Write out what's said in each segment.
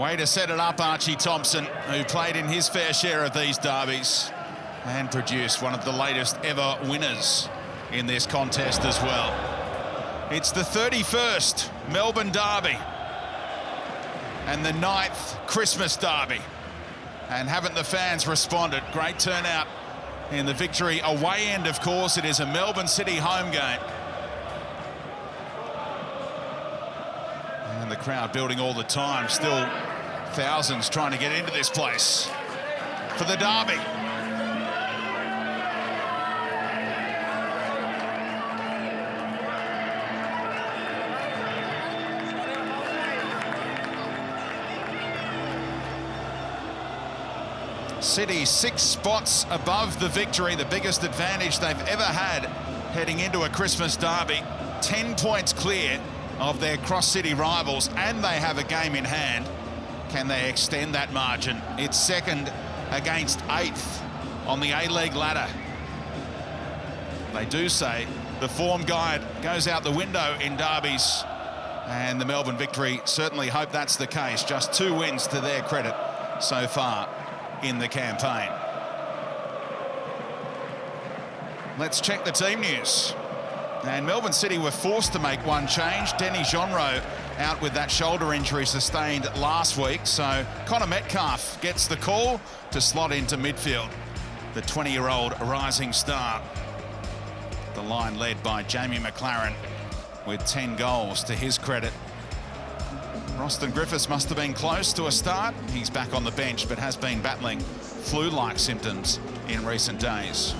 Way to set it up, Archie Thompson, who played in his fair share of these derbies and produced one of the latest ever winners in this contest as well. It's the 31st Melbourne derby and the 9th Christmas derby. And haven't the fans responded? Great turnout in the Victory away end, of course. It is a Melbourne City home game. And the crowd building all the time. Still thousands trying to get into this place for the derby. City 6 spots above the Victory, the biggest advantage they've ever had heading into a Christmas derby. 10 points clear of their cross-city rivals, and they have a game in hand. Can they extend that margin? It's second against 8th on the A-League ladder. They do say the form guide goes out the window in derbies, and the Melbourne Victory certainly hope that's the case. Just 2 wins to their credit so far in the campaign. Let's check the team news. And Melbourne City were forced to make one change. Denny Jonro out with that shoulder injury sustained last week, so Connor Metcalf gets the call to slot into midfield. The 20-year-old rising star. The line led by Jamie McLaren with 10 goals to his credit. Roston Griffiths must have been close to a start. He's back on the bench, but has been battling flu-like symptoms in recent days.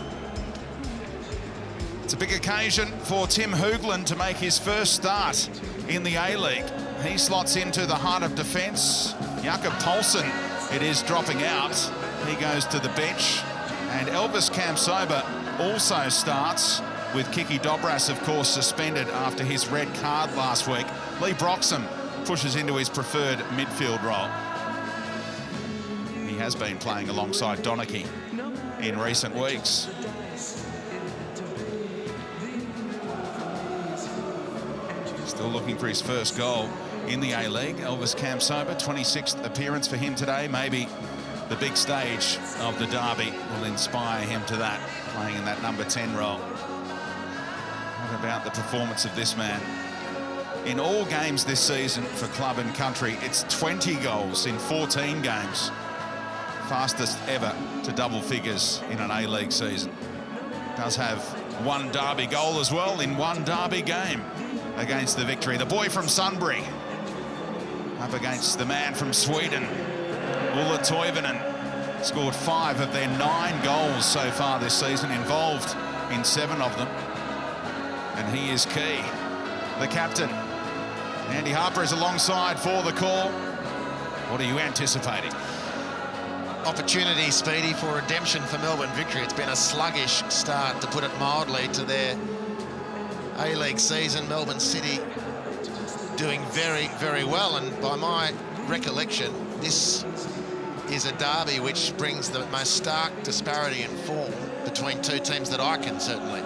It's a big occasion for Tim Hoogland to make his first start in the A-League. He slots into the heart of defence. Jakob Poulsen, it is dropping out. He goes to the bench. And Elvis Campsober also starts, with Kiki Dobras, of course, suspended after his red card last week. Lee Broxham pushes into his preferred midfield role. He has been playing alongside Donachie in recent weeks. Still looking for his first goal in the A-League. Elvis Campsober, 26th appearance for him today. Maybe the big stage of the derby will inspire him to that, playing in that number 10 role. What about the performance of this man? In all games this season for club and country, it's 20 goals in 14 games. Fastest ever to double figures in an A-League season. Does have one derby goal as well in one derby game against the Victory. The boy from Sunbury up against the man from Sweden. Ulla Toivonen scored 5 of their 9 goals so far this season, involved in 7 of them. And he is key. The captain, Andy Harper, is alongside for the call. What are you anticipating? Opportunity, Speedy, for redemption for Melbourne Victory. It's been a sluggish start, to put it mildly, to their A-League season. Melbourne City doing very, very well, and by my recollection, this is a derby which brings the most stark disparity in form between 2 teams that I can certainly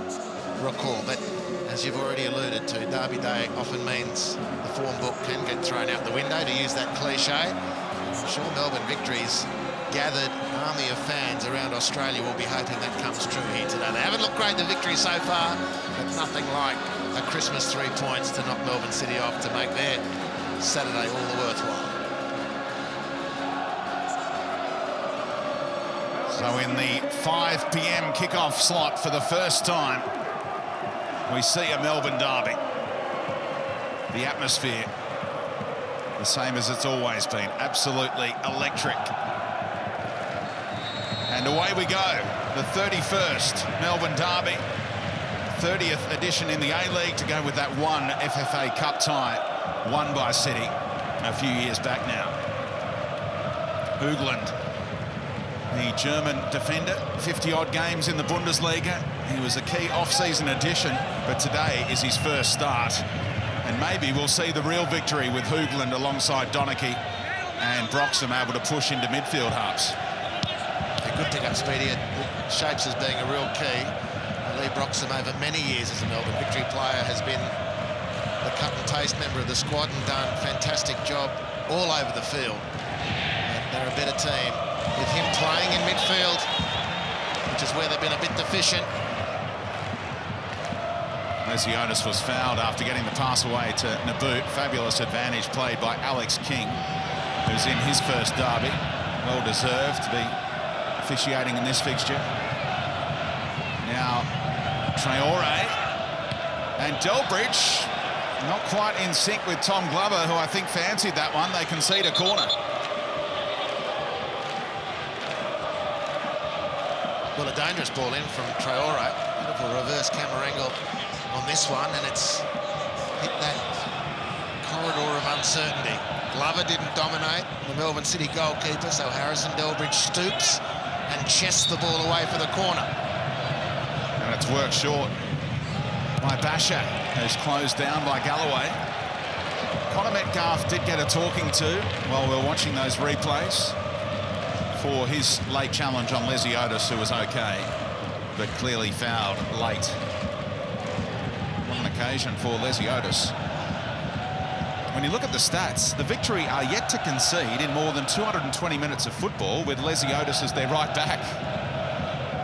recall. But as you've already alluded to, Derby Day often means the form book can get thrown out the window, to use that cliche. I'm sure Melbourne Victory's gathered army of fans around Australia will be hoping that comes true here today. They haven't looked great, the Victory so far, but nothing like a Christmas 3 points to knock Melbourne City off, to make their Saturday all the worthwhile. So in the 5 p.m. kickoff slot for the first time, we see a Melbourne derby. The atmosphere, the same as it's always been, absolutely electric. And away we go, the 31st Melbourne derby, 30th edition in the A-League, to go with that one FFA Cup tie won by City a few years back now. Hoogland, the German defender, 50-odd games in the Bundesliga. He was a key off-season addition, but today is his first start. And maybe we'll see the real Victory with Hoogland alongside Donachie and Broxham able to push into midfield halves. A good pick-up, Speedy. It shapes as being a real key. Lee Broxham, over many years as a Melbourne Victory player, has been the cut and taste member of the squad and done a fantastic job all over the field. And they're a better team with him playing in midfield, which is where they've been a bit deficient. Lesionis was fouled after getting the pass away to Naboot. Fabulous advantage played by Alex King, who's in his first derby. Well deserved to be officiating in this fixture. Now Traore and Delbridge, not quite in sync with Tom Glover, who I think fancied that one. They concede a corner. Well, a dangerous ball in from Traore. Beautiful reverse camera angle on this one, and it's hit that corridor of uncertainty. Glover didn't dominate, the Melbourne City goalkeeper, so Harrison Delbridge stoops and chests the ball away for the corner. And it's worked short by Basher, who's closed down by Galloway. Connor Metcalf did get a talking to while we were watching those replays for his late challenge on Lesiotis, who was okay. but clearly fouled late. On an occasion for Lesiotis. When you look at the stats, the Victory are yet to concede in more than 220 minutes of football, with Lesiotis as their right back.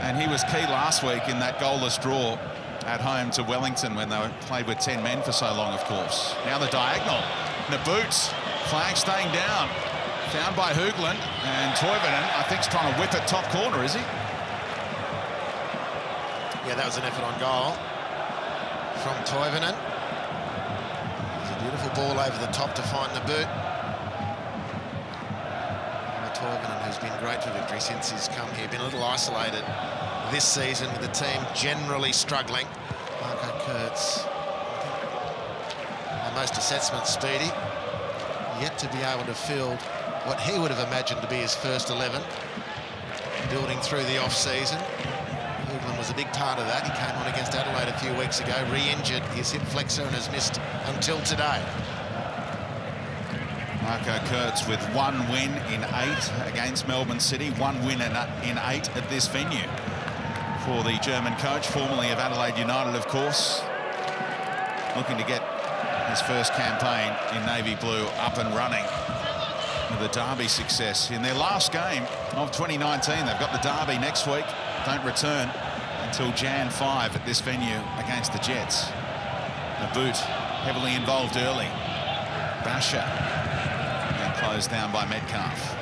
And he was key last week in that goalless draw at home to Wellington when they played with 10 men for so long, of course. Now the diagonal. Naboot, flag staying down. Found by Hoogland, and Toivonen, I think, is trying to whip it top corner, is he? Yeah, that was an effort on goal from Toivonen. It's a beautiful ball over the top to find Naboot. Toivonen, who's been great for Victory since he's come here, been a little isolated this season with the team generally struggling. Marco Kurtz, by most assessments, Speedy, yet to be able to field what he would have imagined to be his first 11, building through the off-season. Hoogland was a big part of that. He came on against Adelaide a few weeks ago, re-injured his hip flexor and has missed until today. Marco Kurtz with 1 win in 8 against Melbourne City, 1 win in 8 at this venue for the German coach, formerly of Adelaide United, of course, looking to get his first campaign in navy blue up and running with a derby success. In their last game of 2019, they've got the derby next week, don't return until Jan 5 at this venue against the Jets. Naboot heavily involved early. Basher, and closed down by Metcalf.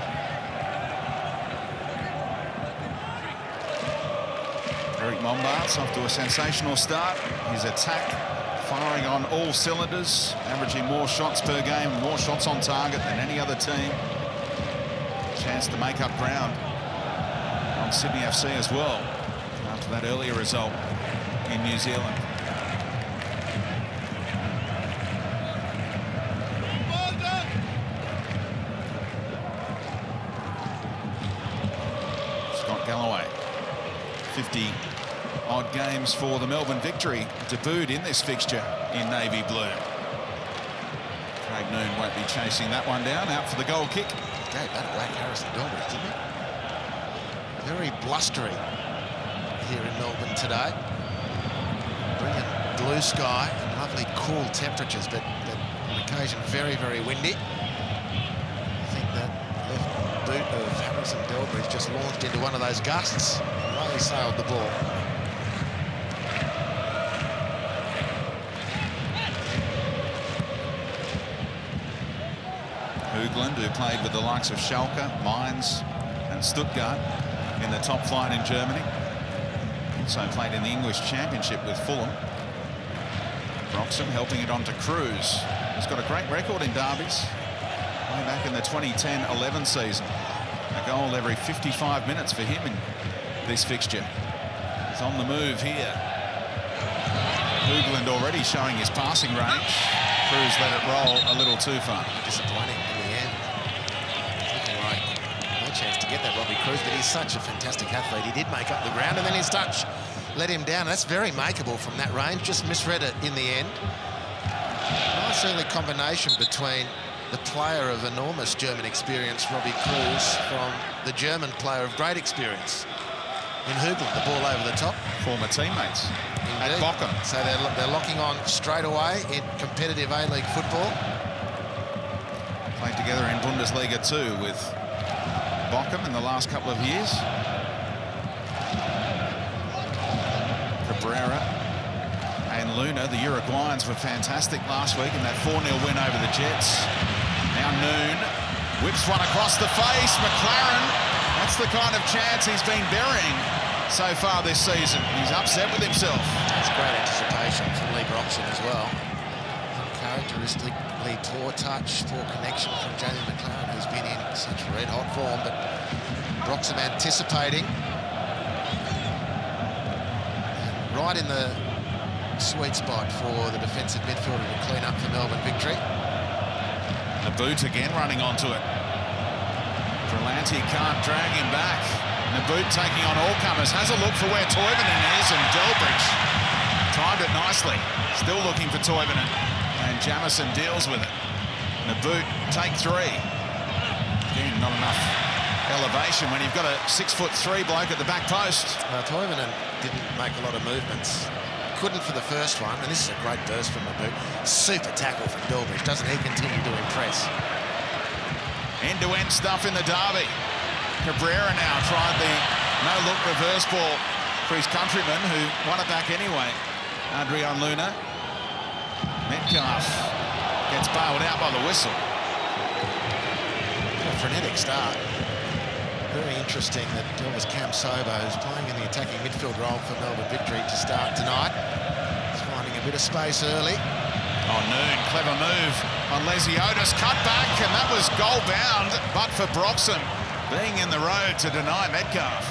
Eric Mombards off to a sensational start. His attack firing on all cylinders, averaging more shots per game, more shots on target than any other team. Chance to make up ground on Sydney FC as well, after that earlier result in New Zealand. Scott Galloway, 50-odd games for the Melbourne Victory, debuted in this fixture in navy blue. Craig Noon won't be chasing that one down. Out for the goal kick. Gave that away, Harrison Delbridge, didn't he? Very blustery here in Melbourne today. Brilliant blue sky and lovely cool temperatures, but on occasion very, very windy. I think that left boot of Harrison Delbridge just launched into one of those gusts and lightly sailed the ball. Hoogland, who played with the likes of Schalke, Mainz and Stuttgart in the top flight in Germany. Also played in the English Championship with Fulham. Broxham helping it on to Cruz. He's got a great record in derbies. Way back in the 2010-11 season. A goal every 55 minutes for him in this fixture. He's on the move here. Hoogland already showing his passing range. Cruz let it roll a little too far. Disappointing in the end. Looking like no chance to get that, Robbie Cruz, but he's such a fantastic athlete. He did make up the ground, and then his touch let him down. That's very makeable from that range. Just misread it in the end. Nice early combination between the player of enormous German experience, Robbie Cruz, from the German player of great experience in Hoogland. The ball over the top. Former teammates. Indeed. At Bochum. So they're locking on straight away in competitive A-League football. Played together in Bundesliga 2 with Bochum in the last couple of years. Cabrera and Luna, the Uruguayans, were fantastic last week in that 4-0 win over the Jets. Now Noon whips one across the face. McLaren, that's the kind of chance he's been burying so far this season. He's upset with himself. That's great anticipation from Lee Broxham as well. Uncharacteristically poor touch, poor connection from Jamie McLaren, who's been in such red-hot form, but Broxham anticipating. And right in the sweet spot for the defensive midfielder to clean up for Melbourne Victory. Naboot again running onto it. Berlanti can't drag him back. Naboot taking on all comers, has a look for where Toivonen is, and Delbridge timed it nicely. Still looking for Toivonen, and Jamison deals with it. Naboot, take 3. Again, not enough elevation when you've got a 6'3" bloke at the back post. Toivonen didn't make a lot of movements. Couldn't for the first one, and this is a great burst from Nabbout. Super tackle from Bilbridge. Doesn't he continue to impress? End-to-end stuff in the derby. Cabrera now tried the no-look reverse ball for his countryman, who won it back anyway. Adrian Luna. Metcalf gets bailed out by the whistle. A frenetic start. Very interesting that it was Cam Sober, who's playing in the attacking midfield role for Melbourne Victory, to start tonight. He's finding a bit of space early. Oh, Noon, clever move on Lesiotis, cut back, and that was goal bound, but for Broxham being in the road to deny Metcalf.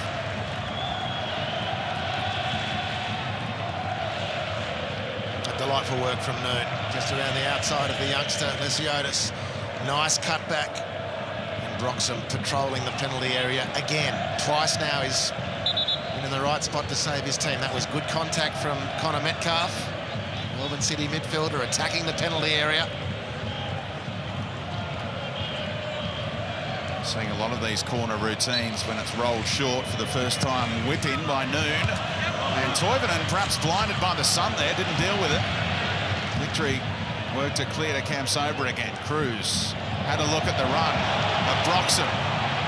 A delightful work from Noon, just around the outside of the youngster, Lesiotis. Nice cut back. Broxham patrolling the penalty area again. Twice now he's in the right spot to save his team. That was good contact from Connor Metcalf. Melbourne City midfielder attacking the penalty area. Seeing a lot of these corner routines when it's rolled short for the first time. Whip in by Noon. And Toivonen, perhaps blinded by the sun there, didn't deal with it. Victory worked it clear to Cam Sober again. Cruz had a look at the run of Broxham.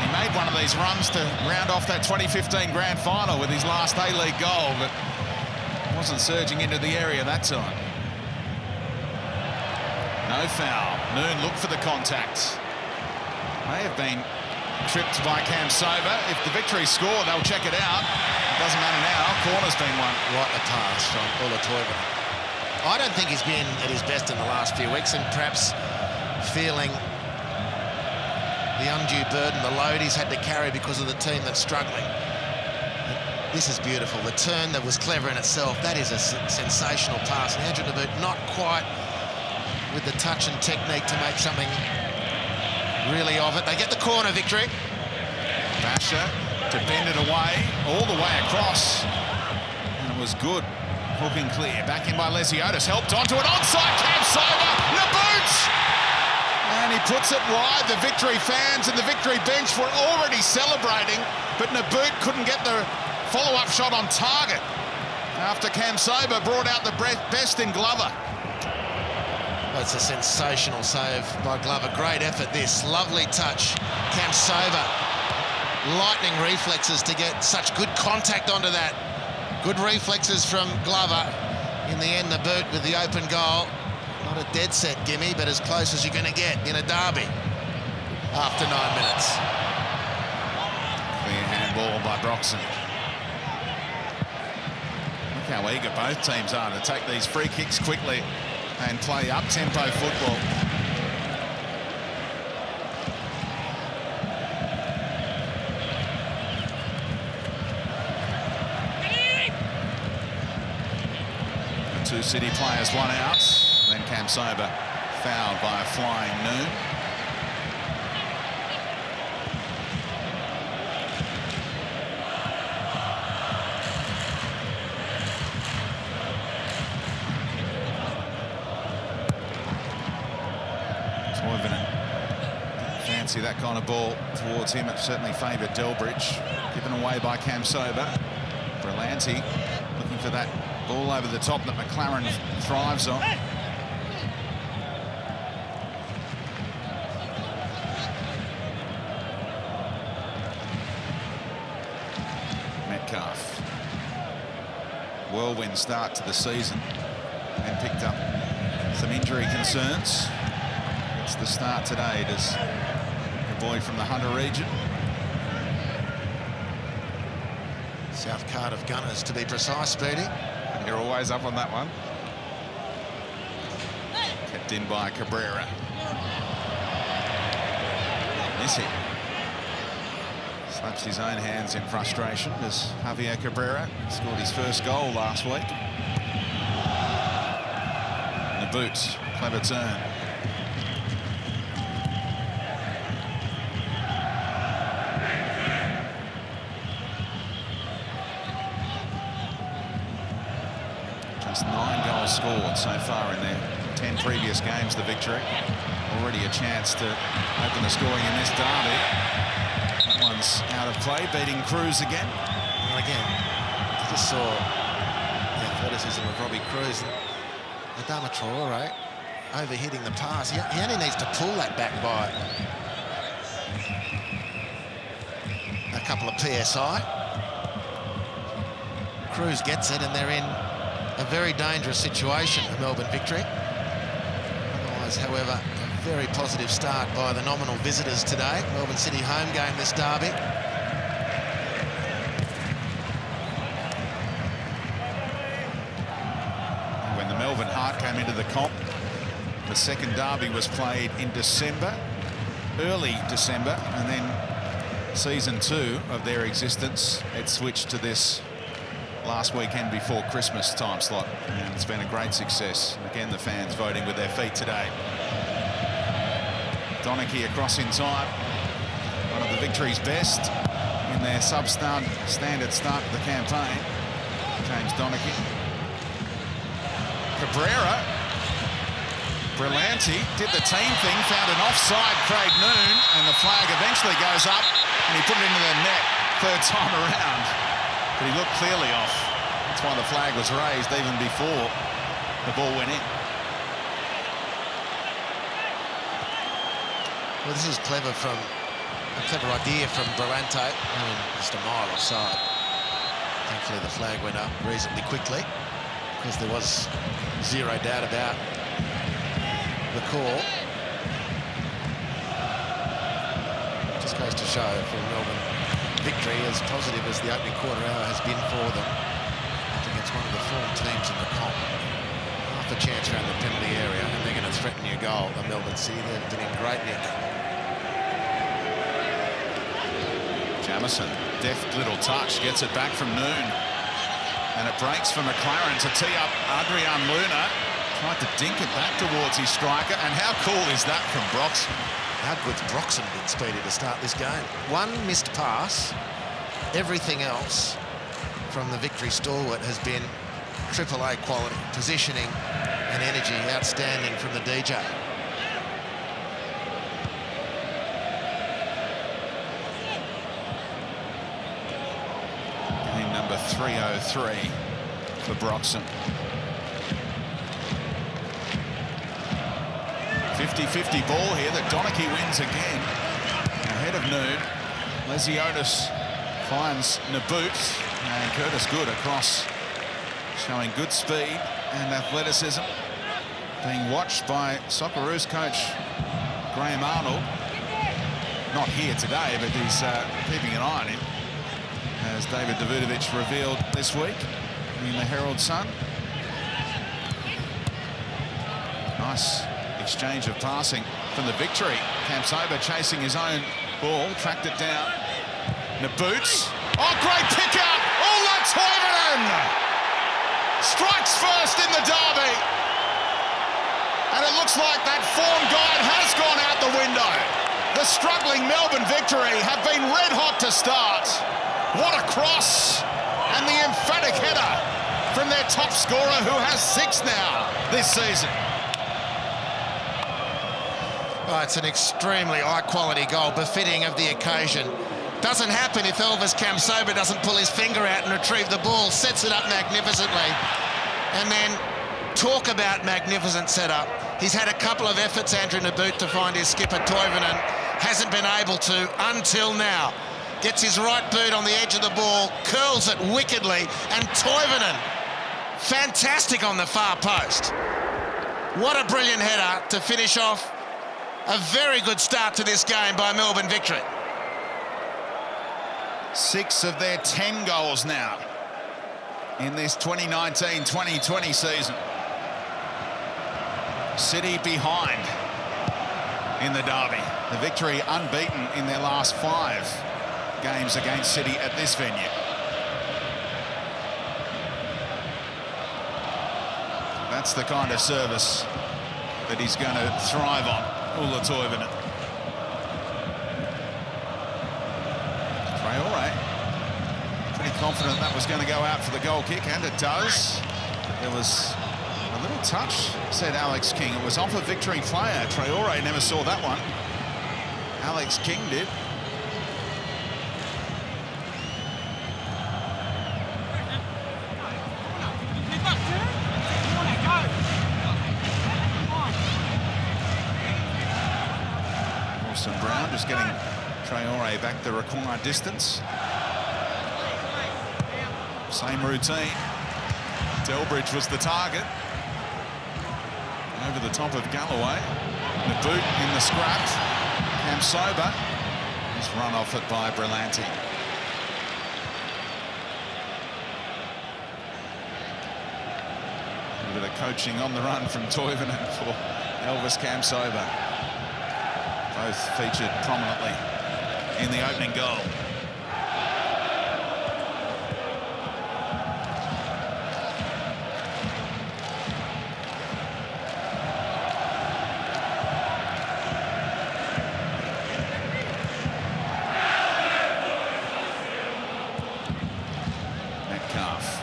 He made one of these runs to round off that 2015 Grand Final with his last A-League goal, but wasn't surging into the area that time. No foul. Noon looked for the contact. May have been tripped by Cam Sober. If the Victory score, they'll check it out. It doesn't matter now. Corner's been won. What a pass from Ulla Toivonen. I don't think he's been at his best in the last few weeks, and perhaps feeling the undue burden, the load he's had to carry because of the team that's struggling. This is beautiful. The turn that was clever in itself, that is a sensational pass. And Andrew Nabbout not quite with the touch and technique to make something really of it. They get the corner victory. Basher to bend it away, all the way across. And it was good. Hooking clear. Back in by Lesiotis. Helped onto it. Onside. Cam Sober. Nabbout! And he puts it wide. The Victory fans and the Victory bench were already celebrating, but Nabbout couldn't get the follow-up shot on target after Cam Sober brought out the best in Glover. That's a sensational save by Glover. Great effort this. Lovely touch. Cam Sober. Lightning reflexes to get such good contact onto that. Good reflexes from Glover. In the end, Nabbout with the open goal. Not a dead set gimme, but as close as you're going to get in a derby after 9 minutes. Clear handball by Broxham. Look how eager both teams are to take these free kicks quickly and play up-tempo football. The two City players, one out. Then Cam Sober fouled by a flying Noon. Toivonen didn't fancy that kind of ball towards him. It certainly favoured Delbridge. Given away by Cam Sober. Berlanti looking for that ball over the top that McLaren thrives on. Metcalf. Whirlwind start to the season and picked up some injury concerns. It's the start today. Does the boy from the Hunter region. South Cardiff Gunners, to be precise, Speedy. You're always up on that one. Kept in by Cabrera. Miss him. Slaps his own hands in frustration as Javier Cabrera scored his first goal last week. Nabbout, clever turn. Just 9 goals scored so far in their 10 previous games, the Victory. Already a chance to open the scoring in this derby. That one's out of play, beating Cruz again. Well, again, Just saw the athleticism of Robbie Cruz. Adama Traore overhitting the pass. He only needs to pull that back by a couple of PSI. Cruz gets it, and they're in a very dangerous situation, a Melbourne victory. Otherwise, however, a very positive start by the nominal visitors today. Melbourne City home game, this derby. When the Melbourne Heart came into the comp, the second derby was played in December, early December, and then season 2 of their existence, it switched to this last weekend before Christmas time slot, and it's been a great success. And again, the fans voting with their feet today. Donachie across in time, one of the Victory's best in their substandard start to the campaign. James Donachie. Cabrera. Brillanti did the team thing, found an offside Craig Noon, and the flag eventually goes up, and he put it into the net third time around. But he looked clearly off. That's why the flag was raised even before the ball went in. Well, this is clever from a clever idea from Brillanti. Just a mile offside. Thankfully, the flag went up reasonably quickly, because there was zero doubt about the call. Just goes to show for Melbourne victory, as positive as the opening quarter hour has been for them, up against one of the form teams in the comp. Half a chance around the penalty area, and they're going to threaten your goal. The Melbourne City, they've been in great nick. Jamison, deft little touch, gets it back from Noon, and it breaks for McLaren to tee up Adrian Luna. Tried to dink it back towards his striker, and how cool is that from Broxham? How good's Broxham been speedy to start this game? One missed pass, everything else from the Victory stalwart has been AAA quality, positioning and energy, outstanding from the DJ. Game number 303 for Broxham. 50-50 ball here that Donachie wins again. Ahead of Noon. Lesiotis finds Naboot, and Curtis Good across, showing good speed and athleticism. Being watched by Socceroos coach Graham Arnold. Not here today, but he's keeping an eye on him, as David Davutovic revealed this week in the Herald Sun. Nice exchange of passing from the Victory. Campsober chasing his own ball, tracked it down. Naboot. Oh, great pick out! Ola Toivonen strikes first in the derby. And it looks like that form guide has gone out the window. The struggling Melbourne Victory have been red hot to start. What a cross! And the emphatic header from their top scorer, who has 6 now this season. Oh, it's an extremely high-quality goal, befitting of the occasion. Doesn't happen if Elvis Campsober doesn't pull his finger out and retrieve the ball, sets it up magnificently. And then talk about magnificent setup. He's had a couple of efforts, Andrew Naboot, to find his skipper Toivonen. Hasn't been able to until now. Gets his right boot on the edge of the ball, curls it wickedly, and Toivonen, fantastic on the far post. What a brilliant header to finish off a very good start to this game by Melbourne Victory. 6 of their 10 goals now in this 2019-2020 season. City behind in the derby. The Victory unbeaten in their last 5 games against City at this venue. That's the kind of service that he's going to thrive on. Ola Toivonen. Traore, pretty confident that was going to go out for the goal kick, and it does. There was a little touch, said Alex King. It was off a Victory player. Traore never saw that one. Alex King did. Lawson Brown just getting Traore back the required distance. Same routine. Delbridge was the target. Over the top of Galloway. The boot in the scrap. Kamsoba is run off it by Brillanti. A bit of coaching on the run from Toivonen for Elvis Kamsoba. Both featured prominently in the opening goal.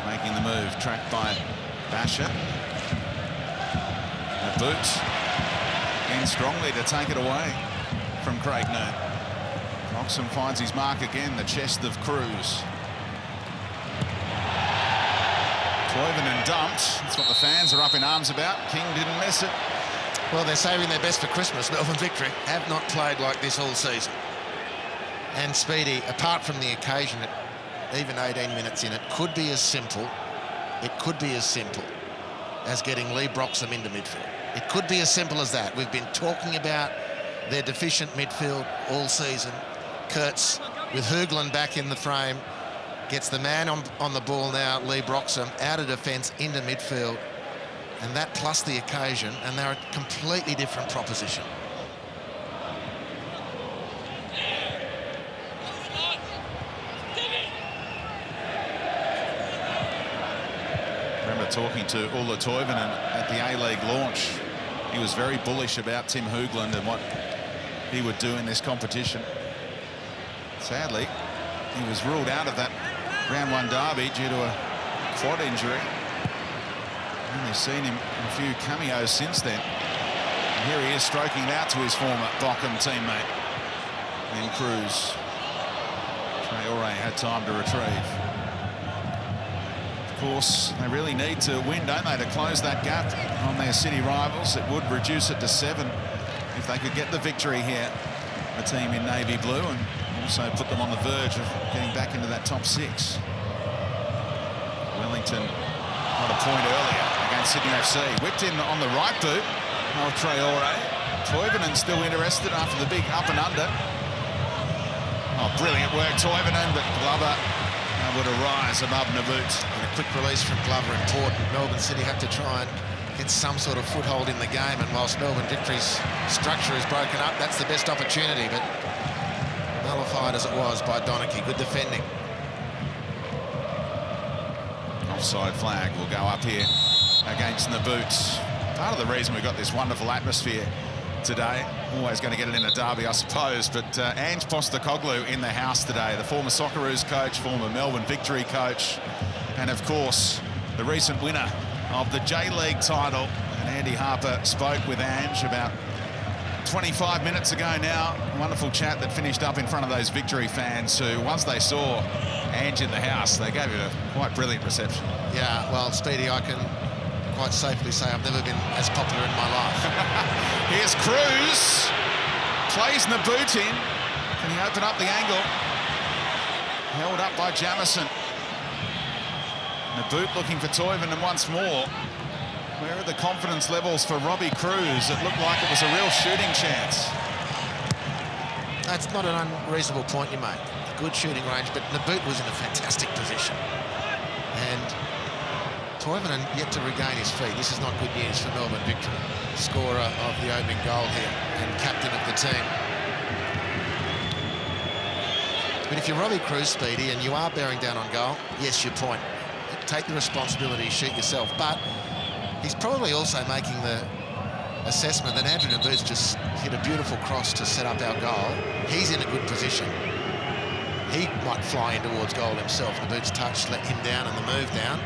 Making the move, tracked by Basher. The boot in strongly to take it away from Craig Noon. Roxham finds his mark again, the chest of Cruz. Toivonen dumped. That's what the fans are up in arms about. King didn't miss it. Well, they're saving their best for Christmas. Melbourne Victory have not played like this all season. And Speedy, apart from the occasion, even 18 minutes in, it could be as simple as getting Lee Broxham into midfield. It could be as simple as that. We've been talking about their deficient midfield all season. Kurtz, with Hoogland back in the frame, gets the man on the ball now, Lee Broxham, out of defence into midfield. And that plus the occasion, and they're a completely different proposition. Talking to Ulla Toivonen at the A-League launch. He was very bullish about Tim Hoogland and what he would do in this competition. Sadly, he was ruled out of that round 1 derby due to a quad injury. Only seen him in a few cameos since then. And here he is stroking it out to his former Bochum teammate. And Cruz. Traore had time to retrieve. Of course, they really need to win, don't they, to close that gap on their city rivals. It would reduce it to 7 if they could get the victory here, the team in navy blue, and also put them on the verge of getting back into that top 6. Wellington got a point earlier against Sydney FC. Whipped in on the right boot of Traore. Toivonen still interested after the big up and under. Oh, brilliant work, Toivonen, but Glover able to rise above Naboot. And a quick release from Glover important. Melbourne City have to try and get some sort of foothold in the game, and whilst Melbourne Victory's structure is broken up, that's the best opportunity, but nullified as it was by Donachie. Good defending. Offside flag will go up here against Naboot. Part of the reason we've got this wonderful atmosphere today. Always going to get it in a derby, I suppose, but Ange Postecoglou in the house today, the former Socceroos coach, former Melbourne Victory coach, and of course the recent winner of the J-League title. And Andy Harper spoke with Ange about 25 minutes ago now. A wonderful chat that finished up in front of those Victory fans who, once they saw Ange in the house, they gave it a quite brilliant reception. Yeah, well, Speedy, I can quite safely say I've never been as popular in my life. Here's Cruz, plays Naboot in. Can he open up the angle? Held up by Jamison. Naboot looking for Toivonen once more. Where are the confidence levels for Robbie Cruz? It looked like it was a real shooting chance. That's not an unreasonable point you make. Good shooting range, but Naboot was in a fantastic position. And Toivonen yet to regain his feet. This is not good news for Melbourne Victory. Scorer of the opening goal here and captain of the team. But if you're Robbie Cruz, Speedy, and you are bearing down on goal, yes, your point. Take the responsibility, shoot yourself. But he's probably also making the assessment that Andrew Naboot's just hit a beautiful cross to set up our goal. He's in a good position. He might fly in towards goal himself. Naboot's touch let him down and the move down.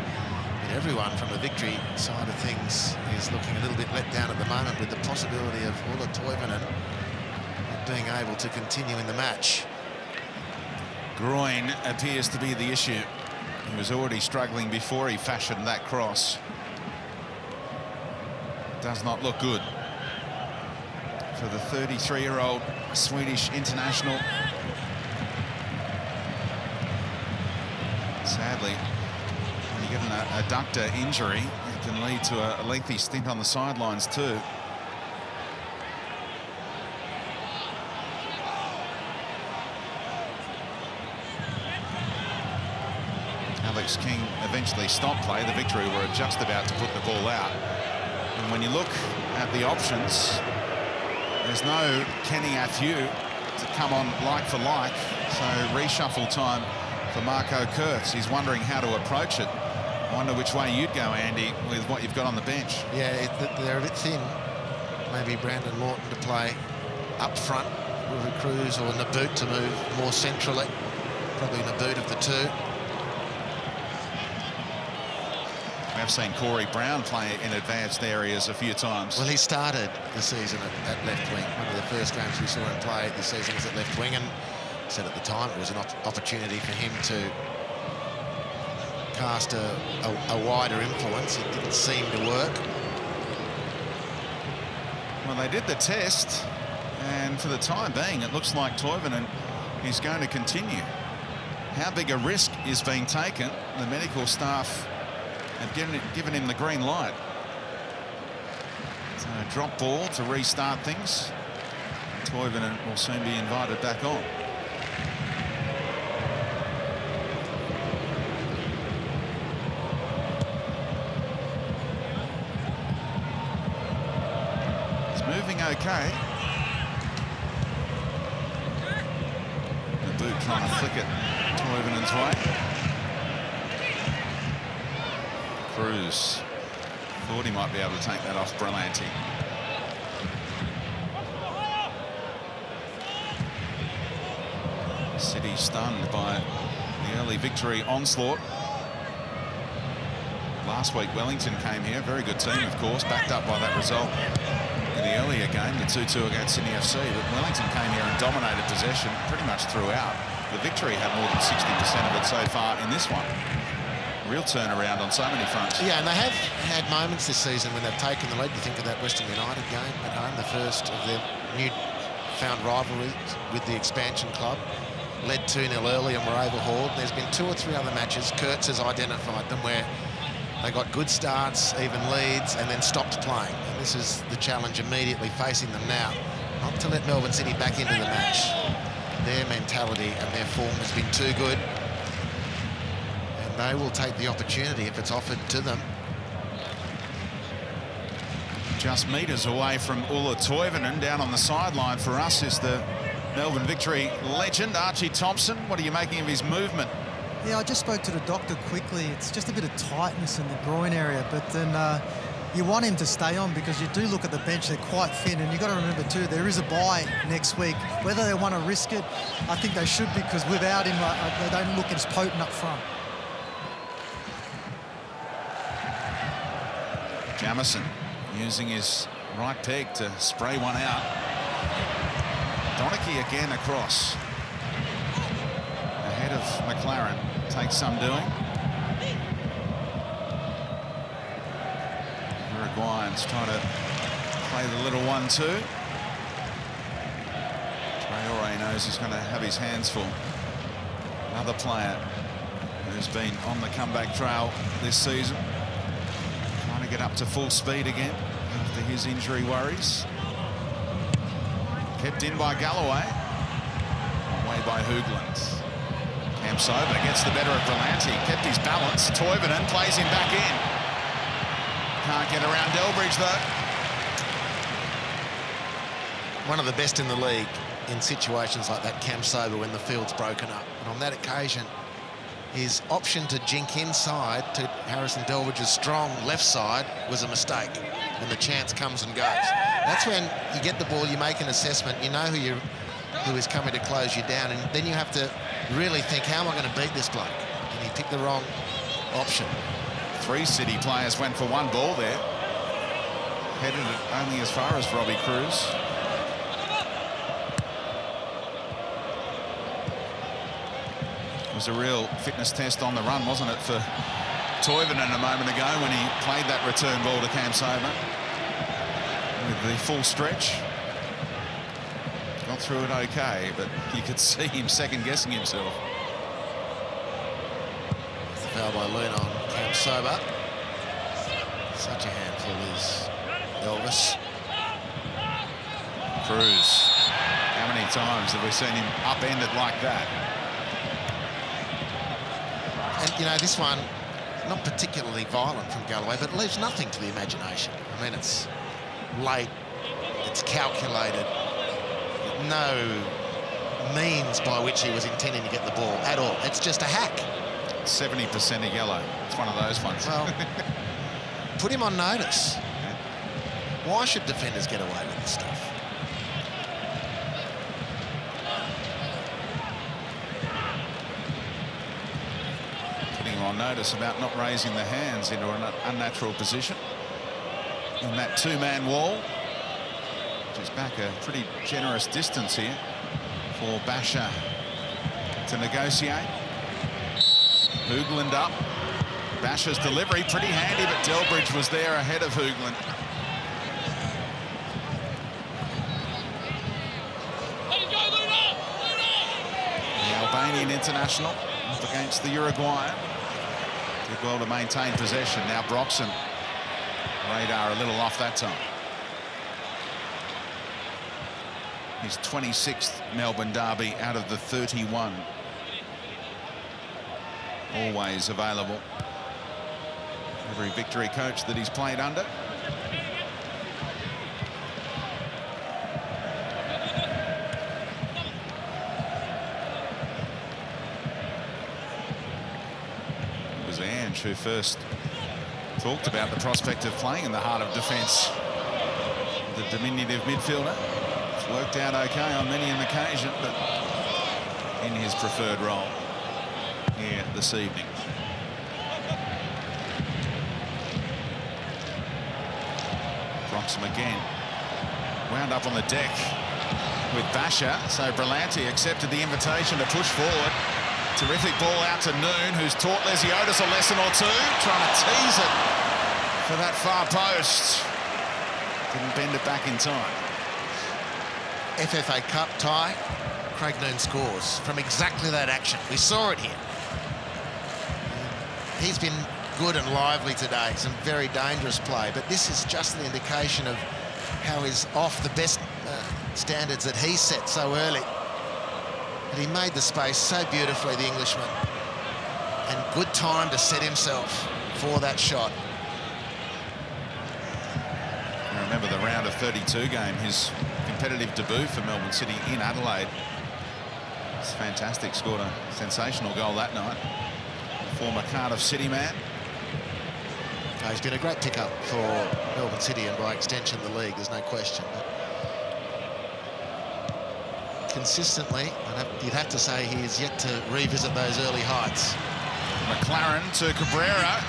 Everyone from the Victory side of things is looking a little bit let down at the moment, with the possibility of Ulla Toivonen being able to continue in the match. Groin appears to be the issue. He was already struggling before he fashioned that cross. Does not look good for the 33-year-old Swedish international. Sadly, when you get an adductor injury, it can lead to a lengthy stint on the sidelines too. Alex King eventually stopped play. The Victory were just about to put the ball out. And when you look at the options, there's no Kenny Athieu to come on like for like. So reshuffle time for Marco Kurtz. He's wondering how to approach it. I wonder which way you'd go, Andy, with what you've got on the bench. Yeah, they're a bit thin. Maybe Brandon Lawton to play up front, Willie Cruz or Naboot to move more centrally. Probably Naboot of the two. We have seen Corey Brown play in advanced areas a few times. Well, he started the season at left wing. One of the first games we saw him play this season was at left wing, and said at the time it was an opportunity for him to cast a wider influence. It didn't seem to work. Well, they did the test, and for the time being, it looks like Toivonen is going to continue. How big a risk is being taken? The medical staff have given him the green light. So a drop ball to restart things. Toivonen will soon be invited back on. It's moving okay. The boot trying to flick it Toivonen's way. Cruz thought he might be able to take that off Berlanti. City stunned by the early Victory onslaught. Last week Wellington came here, very good team of course, backed up by that result in the earlier game, the 2-2 against Sydney FC, but Wellington came here and dominated possession pretty much throughout. The Victory had more than 60% of it so far in this one. Real turnaround on so many fronts. Yeah, and they have had moments this season when they've taken the lead. You think of that Western United game at home, the first of their new-found rivalries with the expansion club. Led 2-0 early and were overhauled. There's been 2 or 3 other matches, Kurtz has identified them, where they got good starts, even leads, and then stopped playing. And this is the challenge immediately facing them now. Not to let Melbourne City back into the match. Their mentality and their form has been too good. They will take the opportunity if it's offered to them. Just metres away from Ulla Toivonen. Down on the sideline for us is the Melbourne Victory legend, Archie Thompson. What are you making of his movement? Yeah, I just spoke to the doctor quickly. It's just a bit of tightness in the groin area, but then you want him to stay on because you do look at the bench, they're quite thin, and you've got to remember too, there is a bye next week. Whether they want to risk it, I think they should, because without him, they don't look as potent up front. Jamison using his right peg to spray one out. Donachie again across. Ahead of McLaren. Takes some doing. Uruguayans trying to play the little 1-2. Traore knows he's going to have his hands full. Another player who's been on the comeback trail this season. Get up to full speed again after his injury worries. Kept in by Galloway. Away by Hoogland. Cam Sober gets the better of Berlanti. Kept his balance. Toivonen plays him back in. Can't get around Delbridge though. One of the best in the league in situations like that, Cam Sober, when the field's broken up. And on that occasion, his option to jink inside to Harrison Delbridge's strong left side was a mistake, and the chance comes and goes. That's when you get the ball, you make an assessment, you know who is coming to close you down, and then you have to really think, how am I going to beat this bloke? And he picked the wrong option. 3 City players went for one ball there. Headed it only as far as Robbie Cruz. It was a real fitness test on the run, wasn't it, for Toivonen a moment ago when he played that return ball to Cam Sober with the full stretch. Got got through it okay, but you could see him second-guessing himself. The foul by Luna on Cam Sober. Such a handful is Elvis. Cruz. How many times have we seen him upend it like that? And, you know, this one, not particularly violent from Galloway, but leaves nothing to the imagination. I mean, it's late, it's calculated, no means by which he was intending to get the ball at all. It's just a hack. 70% of yellow. It's one of those ones. Well, put him on notice. Why should defenders get away with this stuff? Putting him on notice about not raising the hands into an unnatural position. In that two-man wall, which is back a pretty generous distance here for Basher to negotiate. Hoogland up. Basher's delivery pretty handy, but Delbridge was there ahead of Hoogland. The Albanian international up against the Uruguayan. Did well to maintain possession. Now Broxham. Radar a little off that time. His 26th Melbourne derby out of the 31. Always available. Every victory coach that he's played under. It was Ange who first talked about the prospect of playing in the heart of defence. The diminutive midfielder. It's worked out okay on many an occasion, but in his preferred role here this evening. Broxham again. Wound up on the deck with Basher, so Berlanti accepted the invitation to push forward. Terrific ball out to Noon, who's taught Lesiotis a lesson or two, trying to tease it for that far post. Didn't bend it back in time. FFA Cup tie. Craig Noon scores from exactly that action. We saw it here. He's been good and lively today. Some very dangerous play, but this is just an indication of how he's off the best standards that he set so early. And he made the space so beautifully, the Englishman. And good time to set himself for that shot. I remember the round of 32 game, his competitive debut for Melbourne City in Adelaide. It's fantastic, scored a sensational goal that night. Former Cardiff City man. He's been a great pickup for Melbourne City and by extension the league, there's no question. But consistently, you'd have to say he is yet to revisit those early heights. McLaren to Cabrera.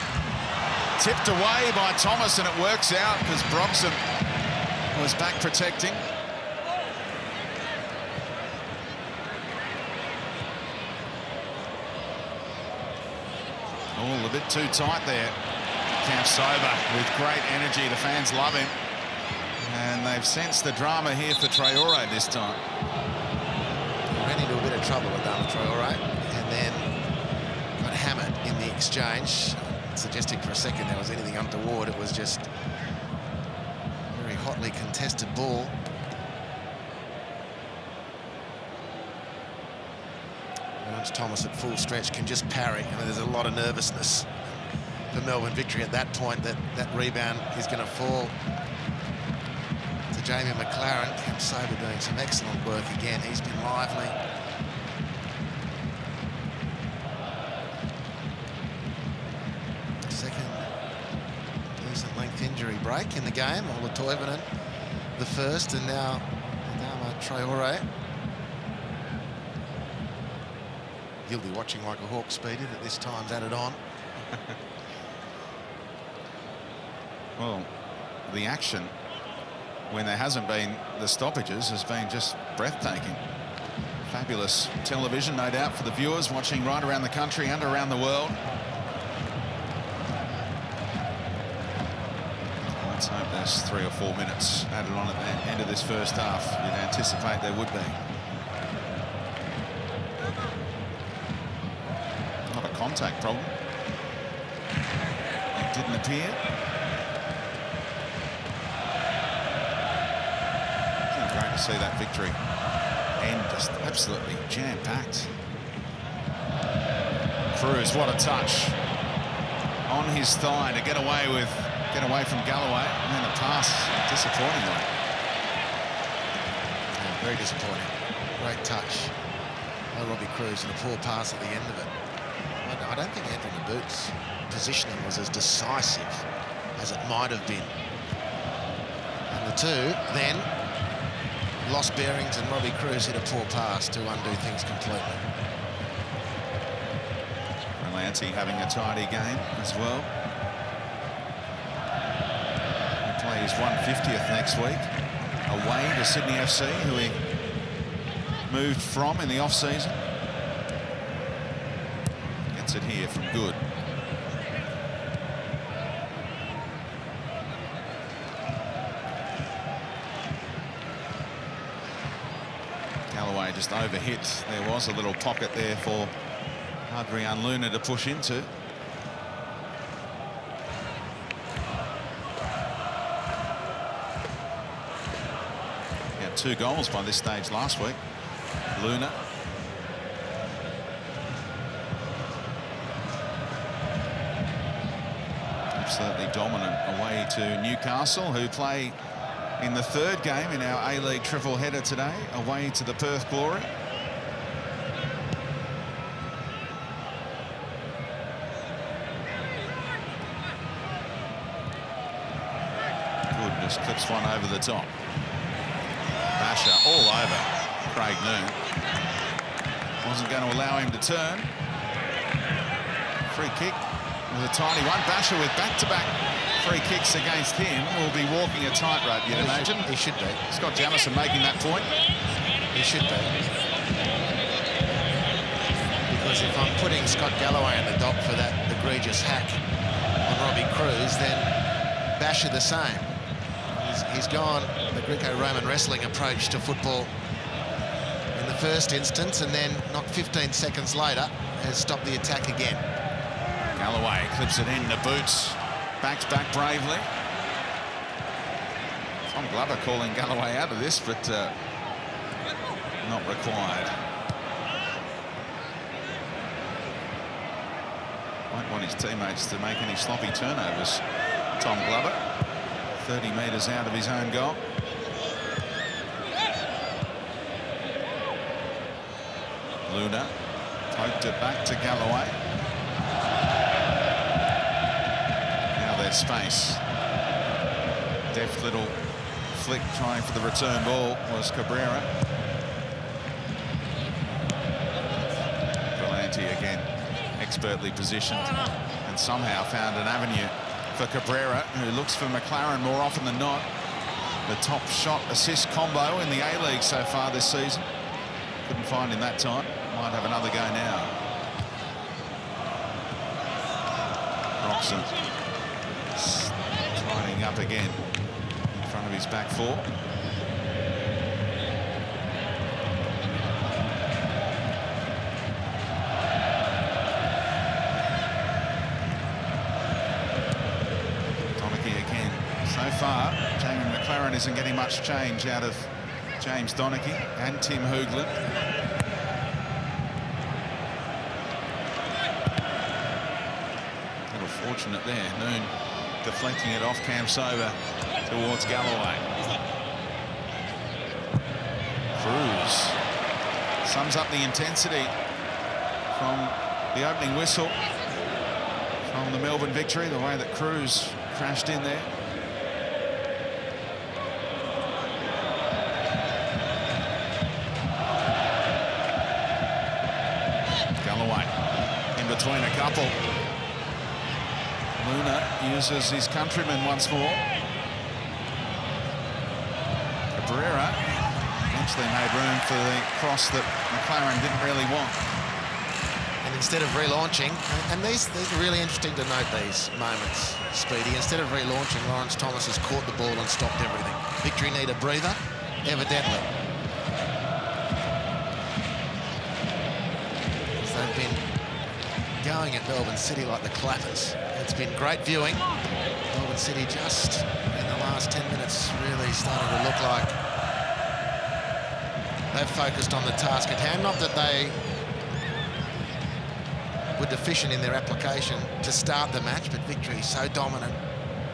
Tipped away by Thomas, and it works out because Broxham was back protecting. Oh, a bit too tight there. Cam Sober with great energy. The fans love him. And they've sensed the drama here for Traore this time. Ran into a bit of trouble with Traore and then got hammered in the exchange. Suggesting for a second there was anything untoward. It was just a very hotly contested ball. Once Thomas at full stretch can just parry. I mean, there's a lot of nervousness for Melbourne victory at that point. That rebound is going to fall to Jamie McLaren. Cam Sober doing some excellent work again. He's been lively. Second decent length injury break in the game. Ola Toivonen the first, and now Traore. He'll be watching like a hawk, Speedy, that this time's added on. Well, the action, when there hasn't been the stoppages, has been just breathtaking. Fabulous television, no doubt, for the viewers watching right around the country and around the world. Let's hope there's 3 or 4 minutes added on at the end of this first half. You'd anticipate there would be. Not a contact problem. It didn't appear. It's great to see that victory. And just absolutely jam-packed. Cruz, what a touch. On his thigh to get away from Galloway, and a pass, disappointing one. Yeah, very disappointing. Great touch by Robbie Cruz and a poor pass at the end of it. I don't think Anthony Boot's positioning was as decisive as it might have been. And the two then lost bearings, and Robbie Cruz hit a poor pass to undo things completely. Lanty having a tidy game as well. He plays 150th next week, away to Sydney FC, who he moved from in the off-season. Gets it here from Good. Galloway just overhit. There was a little pocket there for Adrian Luna to push into. He had 2 goals by this stage last week. Luna. Absolutely dominant away to Newcastle, who play in the 3rd game in our A-League triple header today, away to the Perth Glory. Just clips one over the top. Basher all over Craig Noon. Wasn't going to allow him to turn. Free kick with a tiny one. Basher with back-to-back free kicks against him will be walking a tightrope, you'd imagine. He should be. Scott Jamieson making that point. He should be. Because if I'm putting Scott Galloway in the dock for that egregious hack on Robbie Cruz, then Basher the same. He's gone the Greco-Roman wrestling approach to football in the first instance, and then not 15 seconds later has stopped the attack again. Galloway clips it in, the Boots backs back bravely. Tom Glover calling Galloway out of this, but not required. Won't want his teammates to make any sloppy turnovers, Tom Glover. 30 metres out of his own goal. Luna poked it back to Galloway. Now there's space. Deft little flick trying for the return ball was Cabrera. Belanti again expertly positioned and somehow found an avenue for Cabrera, who looks for McLaren more often than not. The top shot assist combo in the A-League so far this season. Couldn't find him that time. Might have another go now. Roxon tidying up again in front of his back 4. So far, Jamie McLaren isn't getting much change out of James Donachie and Tim Hoogland. A little fortunate there. Noon deflecting it off Campsover towards Galloway. Cruz sums up the intensity from the opening whistle from the Melbourne victory, the way that Cruz crashed in there. Between a couple. Luna uses his countryman once more. Cabrera eventually made room for the cross that McLaren didn't really want. And instead of relaunching, and these are really interesting to note, these moments, Speedy. Instead of relaunching, Lawrence Thomas has caught the ball and stopped everything. Victory need a breather, evidently. As they've been going at Melbourne City like the clappers. It's been great viewing. Melbourne City just in the last 10 minutes really starting to look like they've focused on the task at hand. Not that they were deficient in their application to start the match, but Victory so dominant,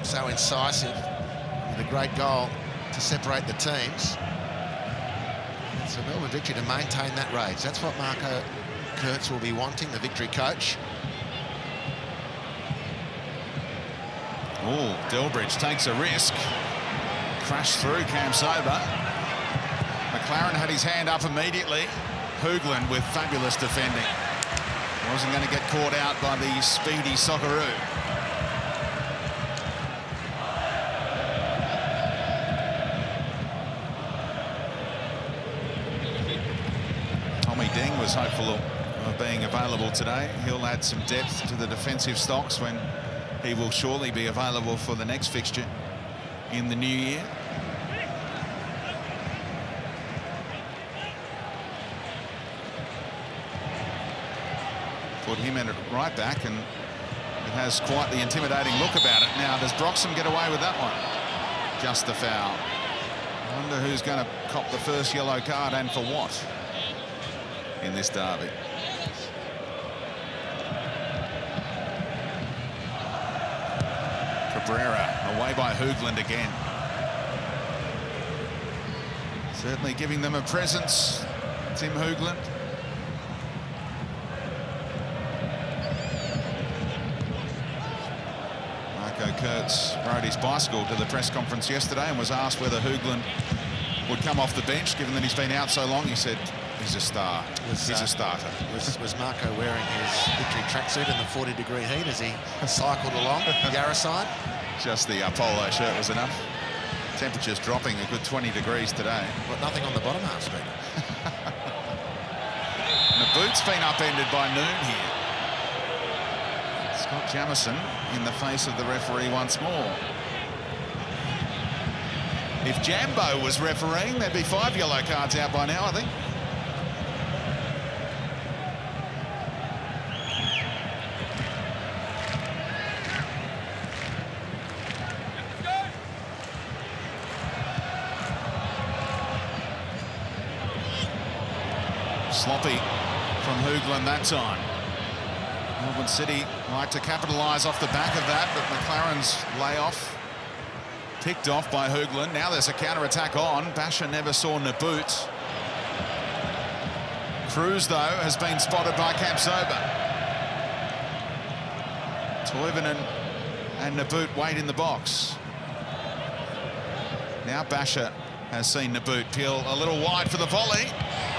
so incisive, with a great goal to separate the teams. And so Melbourne Victory to maintain that rage. That's what Marco Kurtz will be wanting, the Victory coach. Oh, Delbridge takes a risk. Crashed through Cam Sober. McLaren had his hand up immediately. Hoogland with fabulous defending. Wasn't going to get caught out by the speedy Socceroo. Tommy Deng was hopeful of being available today. He'll add some depth to the defensive stocks when he will surely be available for the next fixture in the new year. Put him in at right back, and it has quite the intimidating look about it. Now, does Broxham get away with that one? Just the foul. I wonder who's going to cop the first yellow card and for what in this derby. Cabrera away by Hoogland again. Certainly giving them a presence, Tim Hoogland. Marco Kurtz rode his bicycle to the press conference yesterday and was asked whether Hoogland would come off the bench, given that he's been out so long. He said he's a star. He's a starter. Was Marco wearing his Victory tracksuit in the 40-degree heat as he cycled along Yarra side? Just the polo shirt was enough. Temperatures dropping a good 20 degrees today. But nothing on the bottom half, Speed. Naboot's been upended by Noon here. Scott Jamieson in the face of the referee once more. If Jambo was refereeing, there'd be 5 yellow cards out by now, I think. Sloppy from Hoogland that time. Melbourne City like to capitalise off the back of that, but McLaren's layoff picked off by Hoogland. Now there's a counter-attack on. Basher never saw Naboot. Cruz, though, has been spotted by Cam Sober. Toivonen and Naboot wait in the box. Now Basher has seen Naboot peel a little wide for the volley.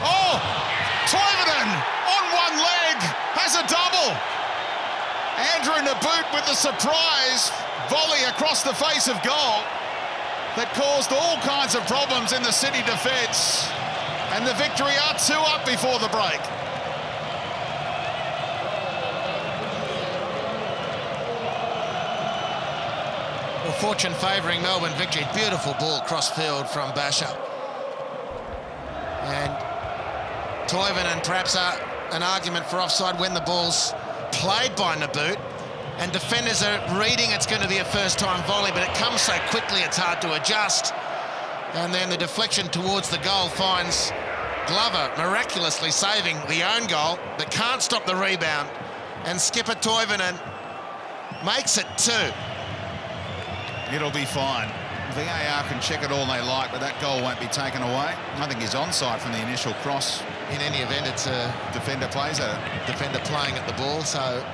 Oh! Toivonen on one leg has a double. Andrew Naboot with the surprise volley across the face of goal that caused all kinds of problems in the City defence. And the Victory are 2 up before the break. Well, fortune favouring Melbourne Victory. Beautiful ball cross-field from Basher. And Toivonen perhaps an argument for offside when the ball's played by Naboot, and defenders are reading it's going to be a first-time volley, but it comes so quickly it's hard to adjust. And then the deflection towards the goal finds Glover miraculously saving the own goal, but can't stop the rebound. And skipper Toivonen makes it 2. It'll be fine. VAR can check it all they like, but that goal won't be taken away. I think he's onside from the initial cross. In any event, it's a Defender plays at it. defender playing at the ball, so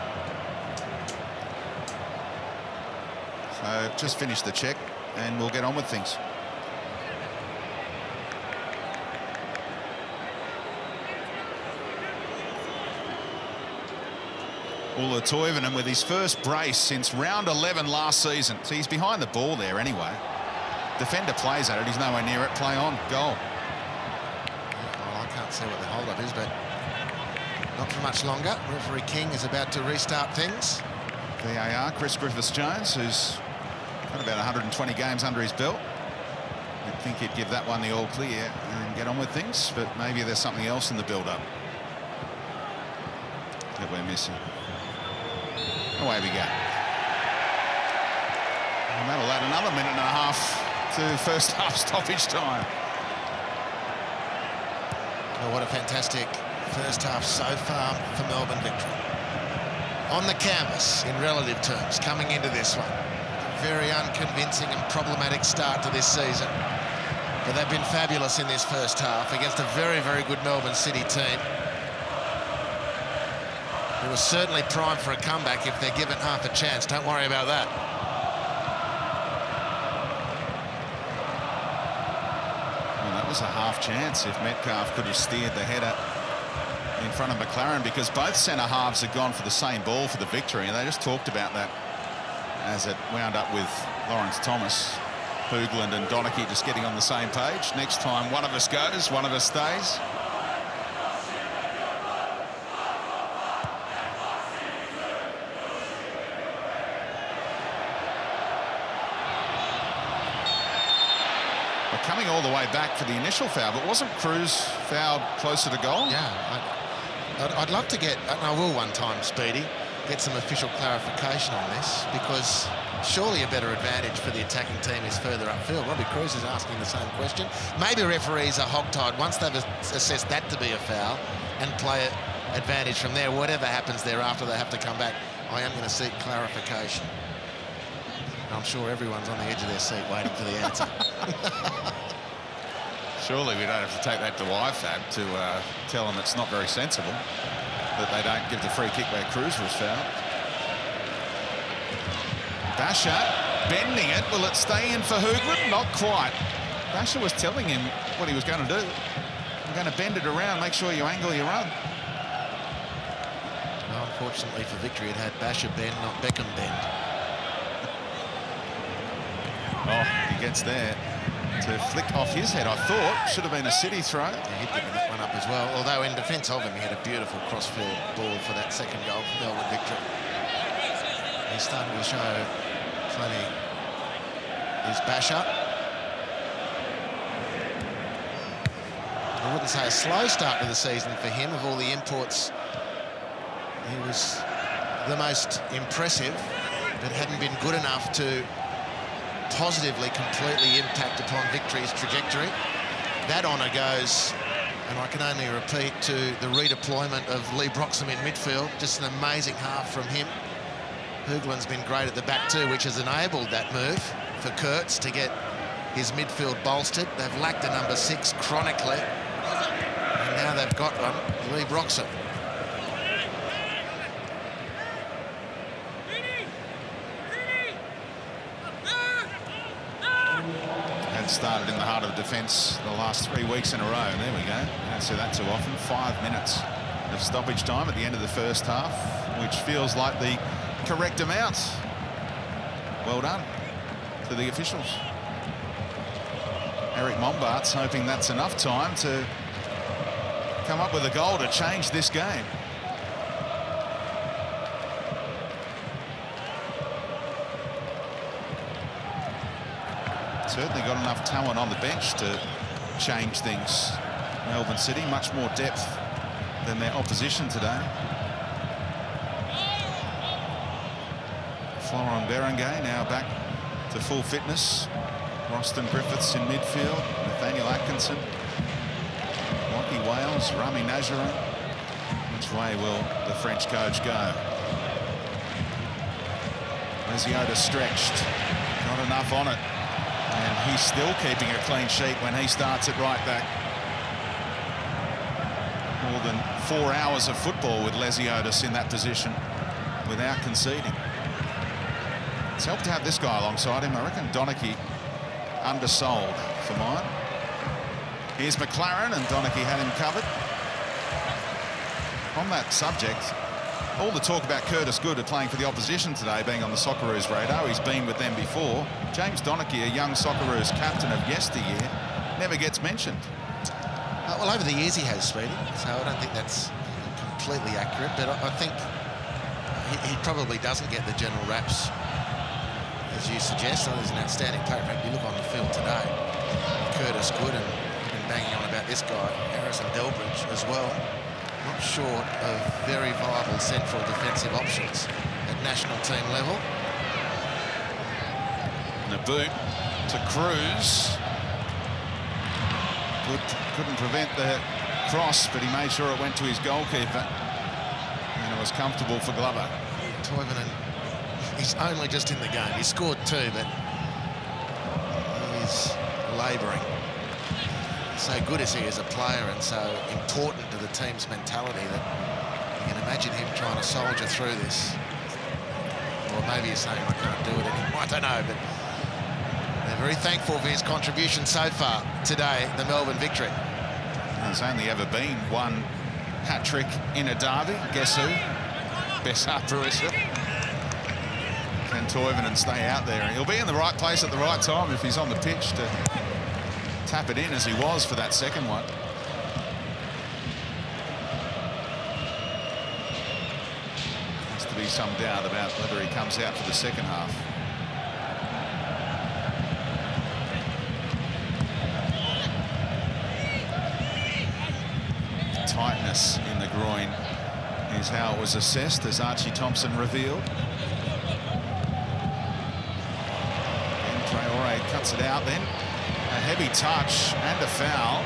just finish the check and we'll get on with things. Ulla Toivonen with his first brace since round 11 last season. So he's behind the ball there anyway. Defender plays at it, he's nowhere near it. Play on, goal. well, I can't see what the hold-up is, but Not for much longer. Referee King is about to restart things. VAR, Chris Griffiths-Jones, who's got about 120 games under his belt. You'd think he'd give that one the all clear and get on with things, but maybe there's something else in the build-up that we're missing. Away we go. And that'll add another minute and a half to first half stoppage time. Oh, what a fantastic first half so far for Melbourne victory. On the canvas, in relative terms, coming into this one. Very unconvincing and problematic start to this season. But they've been fabulous in this first half against a very, very good Melbourne City team. It was certainly primed for a comeback if they're given half a chance. Don't worry about that. Well, that was a half chance if Metcalf could have steered the header in front of McLaren, because both centre-halves had gone for the same ball for the victory, and they just talked about that as it wound up with Lawrence Thomas, Hoogland and Donachie just getting on the same page. Next time, one of us goes, one of us stays. We're coming all the way back for the initial foul, but wasn't Cruz fouled closer to goal? Yeah, I'd love to get, and I will one time, Speedy, get some official clarification on this, because surely a better advantage for the attacking team is further upfield. Robbie Cruz is asking the same question. Maybe referees are hogtied once they've assessed that to be a foul and play advantage from there. Whatever happens thereafter, they have to come back. I am going to seek clarification. I'm sure everyone's on the edge of their seat waiting for the answer. Surely we don't have to take that to IFAB to tell them it's not very sensible that they don't give the free kick where Cruz was fouled. Basher bending it. Will it stay in for Hoogland? Not quite. Basher was telling him what he was going to do. I'm going to bend it around, make sure you angle your run. Well, unfortunately for victory, it had Basher bend, not Beckham bend. Oh, he gets there to flick off his head. I thought should have been a City throw. Yeah, he'd given that one up as well. Although in defence of him, he had a beautiful crossfield ball for that second goal for Melbourne victory. He's starting to show plenty. Is Basher. I wouldn't say a slow start to the season for him. Of all the imports, he was the most impressive, but hadn't been good enough to positively, completely impact upon victory's trajectory. That honour goes, and I can only repeat, to the redeployment of Lee Broxham in midfield. Just an amazing half from him. Hoogland's been great at the back too, which has enabled that move for Kurtz to get his midfield bolstered. They've lacked a number 6 chronically, and now they've got one, Lee Broxham. Started in the heart of defence the last 3 weeks in a row. There we go. Don't see that too often. 5 minutes of stoppage time at the end of the first half, which feels like the correct amount. Well done to the officials. Eric Mombart's hoping that's enough time to come up with a goal to change this game. Certainly got enough talent on the bench to change things. Melbourne City, much more depth than their opposition today. Florent Berengay now back to full fitness. Roston Griffiths in midfield. Nathaniel Atkinson. Lockie Wales, Rami Najarin. Which way will the French coach go? Lesioda stretched. Not enough on it. And he's still keeping a clean sheet when he starts at right back. More than 4 hours of football with Lesiotis in that position without conceding. It's helped to have this guy alongside him. I reckon Donachie undersold for mine. Here's McLaren, and Donachie had him covered. On that subject, all the talk about Curtis Good at playing for the opposition today being on the Socceroos radar. He's been with them before. James Donachie, a young Socceroos captain of yesteryear, never gets mentioned. Well, over the years he has, Speedy, so I don't think that's completely accurate, but I think he probably doesn't get the general raps, as you suggest. He's an outstanding player. In fact, you look on the field today, Curtis Good, and we've been banging on about this guy, Harrison Delbridge, as well. Not short of very viable central defensive options at national team level. And a boot to Cruz. Good, couldn't prevent the cross, but he made sure it went to his goalkeeper. And it was comfortable for Glover. Toivonen, he's only just in the game. He scored 2, but he's labouring. So good is he as a player and so important to the team's mentality that you can imagine him trying to soldier through this. Or maybe he's saying, I can't do it anymore. I don't know, but they're very thankful for his contribution so far today, the Melbourne victory. There's only ever been one hat-trick in a derby. Guess who? Bessar Bruisser. Can Toivonen stay out there? He'll be in the right place at the right time if he's on the pitch to tap it in, as he was for that second one. Has to be some doubt about whether he comes out for the second half. Tightness in the groin is how it was assessed, as Archie Thompson revealed. And Traore cuts it out then. A heavy touch and a foul.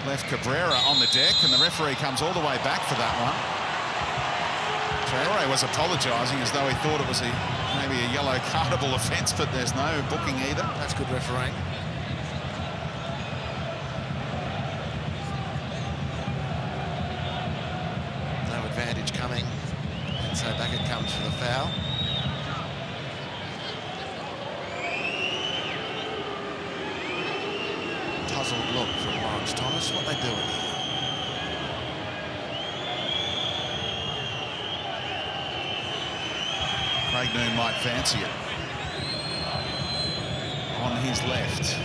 Left Cabrera on the deck, and the referee comes all the way back for that one. Traore was apologising as though he thought it was maybe a yellow cardable offence, but there's no booking either. That's good refereeing. Advantage coming, and so back it comes for the foul. Puzzled look from Lawrence Thomas. What they doing here? Craig Noone might fancy it. On his left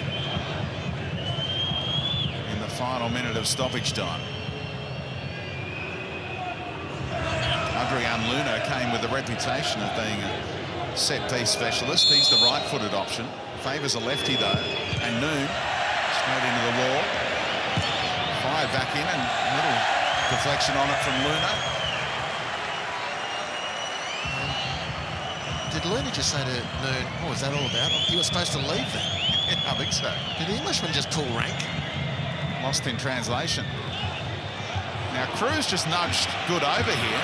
in the final minute of stoppage time. Adrian Luna came with the reputation of being a set-piece specialist. He's the right-footed option. Favours a lefty, though. And Noone, straight into the wall. Fired back in, and a little deflection on it from Luna. Did Luna just say to Noone, what was that all about? You were supposed to leave then. Yeah, I think so. Did the Englishman just pull rank? Lost in translation. Now, Cruz just nudged Good over here.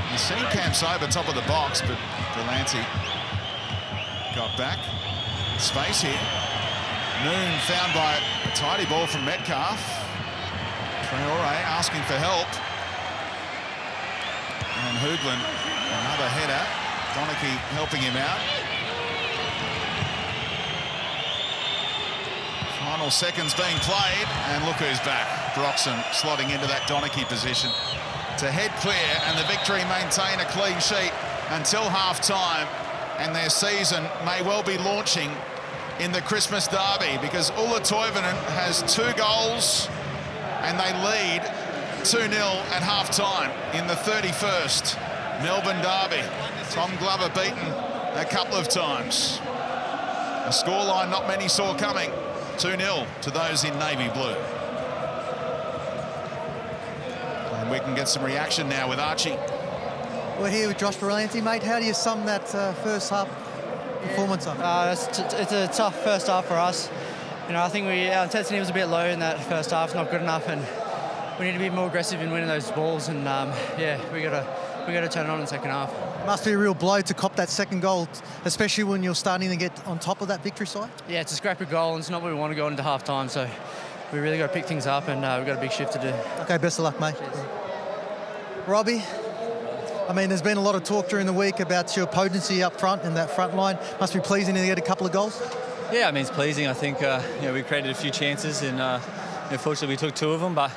You've seen Cam Sober top of the box, but Delancey got back. Space here. Noone found by a tidy ball from Metcalf. Traore asking for help. And Hoogland, another header. Donachie helping him out. Final seconds being played, and look who's back. Broxham slotting into that Donachie position to head clear, and the victory maintain a clean sheet until half-time, and their season may well be launching in the Christmas derby, because Ulla Toivonen has 2 goals and they lead 2-0 at half-time in the 31st Melbourne derby. Tom Glover beaten a couple of times. A scoreline not many saw coming. 2-0 to those in navy blue. And we can get some reaction now with Archie. We're here with Josh Delancey, mate. How do you sum that first half performance up? It's a tough first half for us. You know, I think our intensity was a bit low in that first half. It's not good enough, and we need to be more aggressive in winning those balls. And yeah, we got to turn it on in the second half. Must be a real blow to cop that second goal, especially when you're starting to get on top of that victory side. Yeah, it's a scrappy goal, and it's not what we want to go into half time. So we really got to pick things up, and we've got a big shift to do. Okay, best of luck, mate. Cheers. Robbie, I mean, there's been a lot of talk during the week about your potency up front in that front line. Must be pleasing to get a couple of goals. Yeah, I mean, it's pleasing. I think we created a few chances, and unfortunately we took 2 of them, but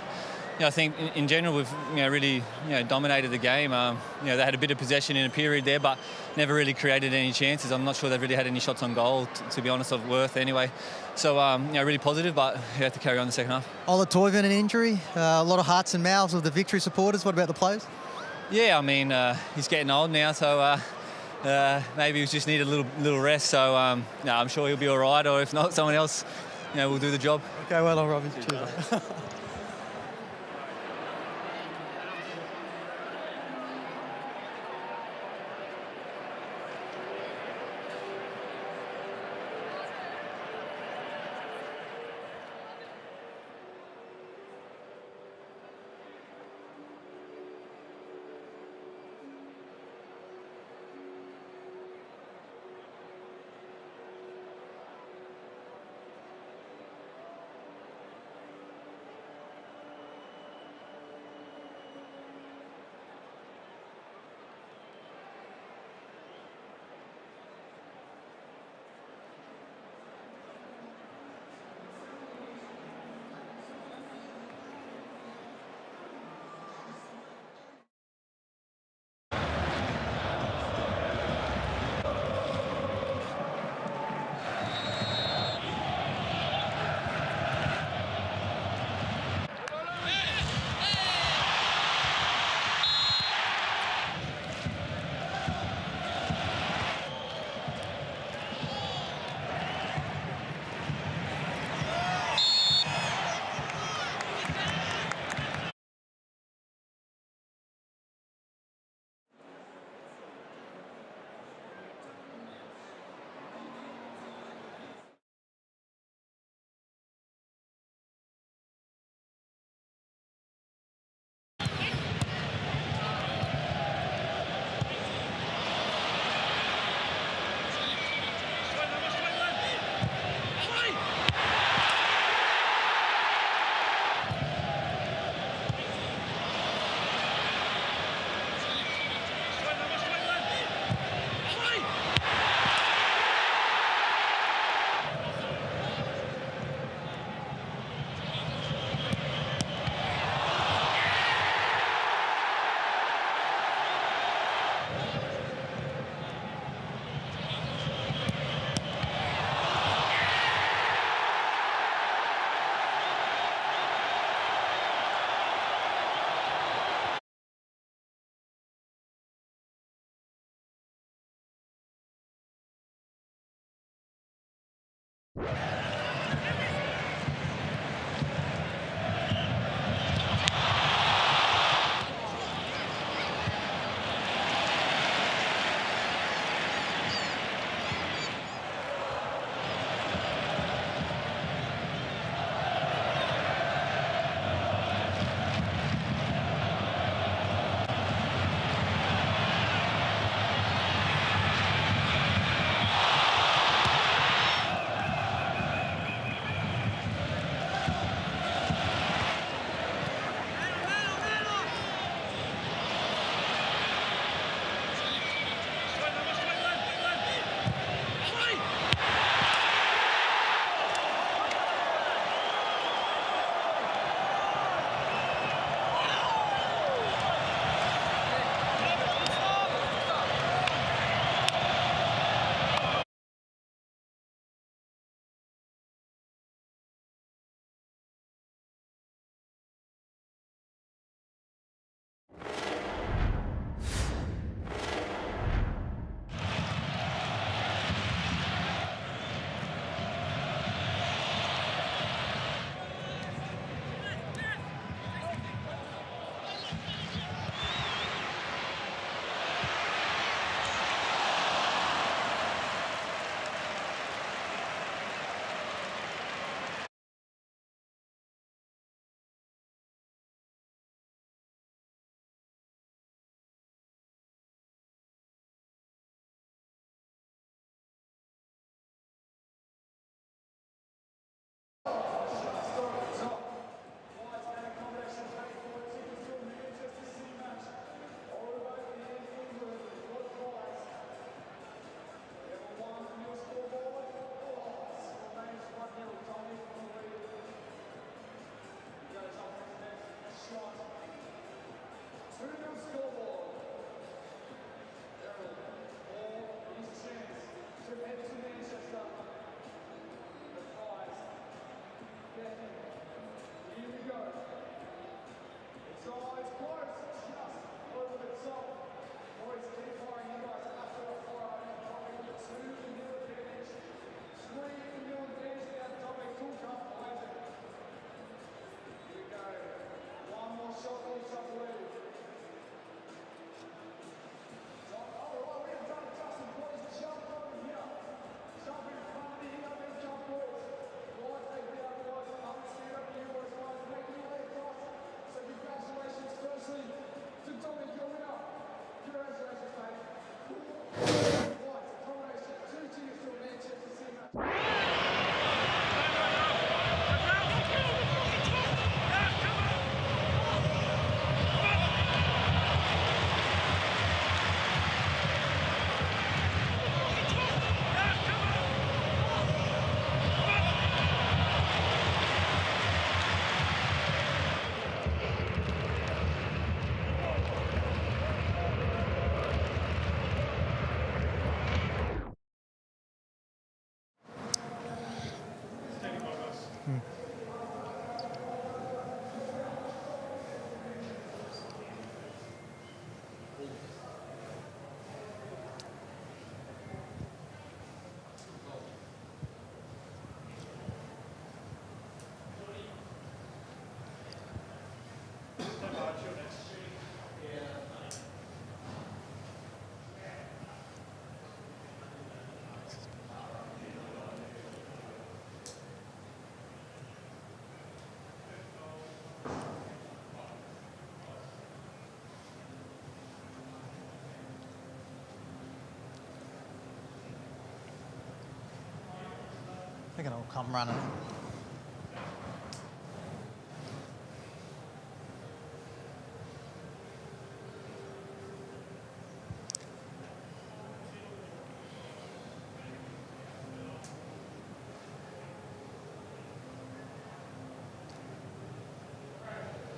I think in general we've really dominated the game. They had a bit of possession in a period there, but never really created any chances. I'm not sure they've really had any shots on goal, to be honest, of worth anyway. So really positive, but you have to carry on the second half. Ola Toivonen an injury, a lot of hearts and mouths of the Victory supporters. What about the players? Yeah, I mean he's getting old now, so maybe he just needed a little rest. So I'm sure he'll be all right, or if not, someone else will do the job. Okay, well on, Robbie. Cheers. think it'll come running.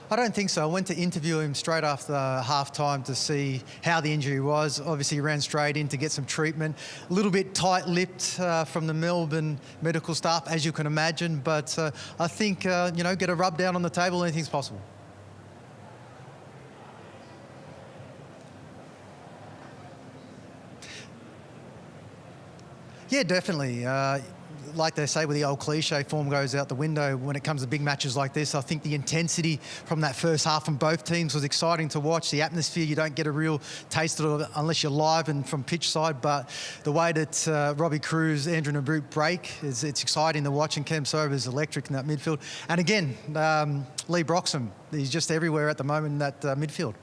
I don't think so. I went to interview him straight after half-time to see how the injury was. Obviously, he ran straight in to get some treatment. A little bit tight-lipped from the Melbourne medical staff, as you can imagine. But I think, get a rub down on the table, anything's possible. Yeah, definitely. Like they say with the old cliche, form goes out the window when it comes to big matches like this. I think the intensity from that first half from both teams was exciting to watch. The atmosphere, you don't get a real taste of it unless you're live and from pitch side, but the way that Robbie Cruz, Andrew Nabrute break, it's exciting to watch, and Cam Sober's electric in that midfield. And again, Lee Broxham, he's just everywhere at the moment in that midfield.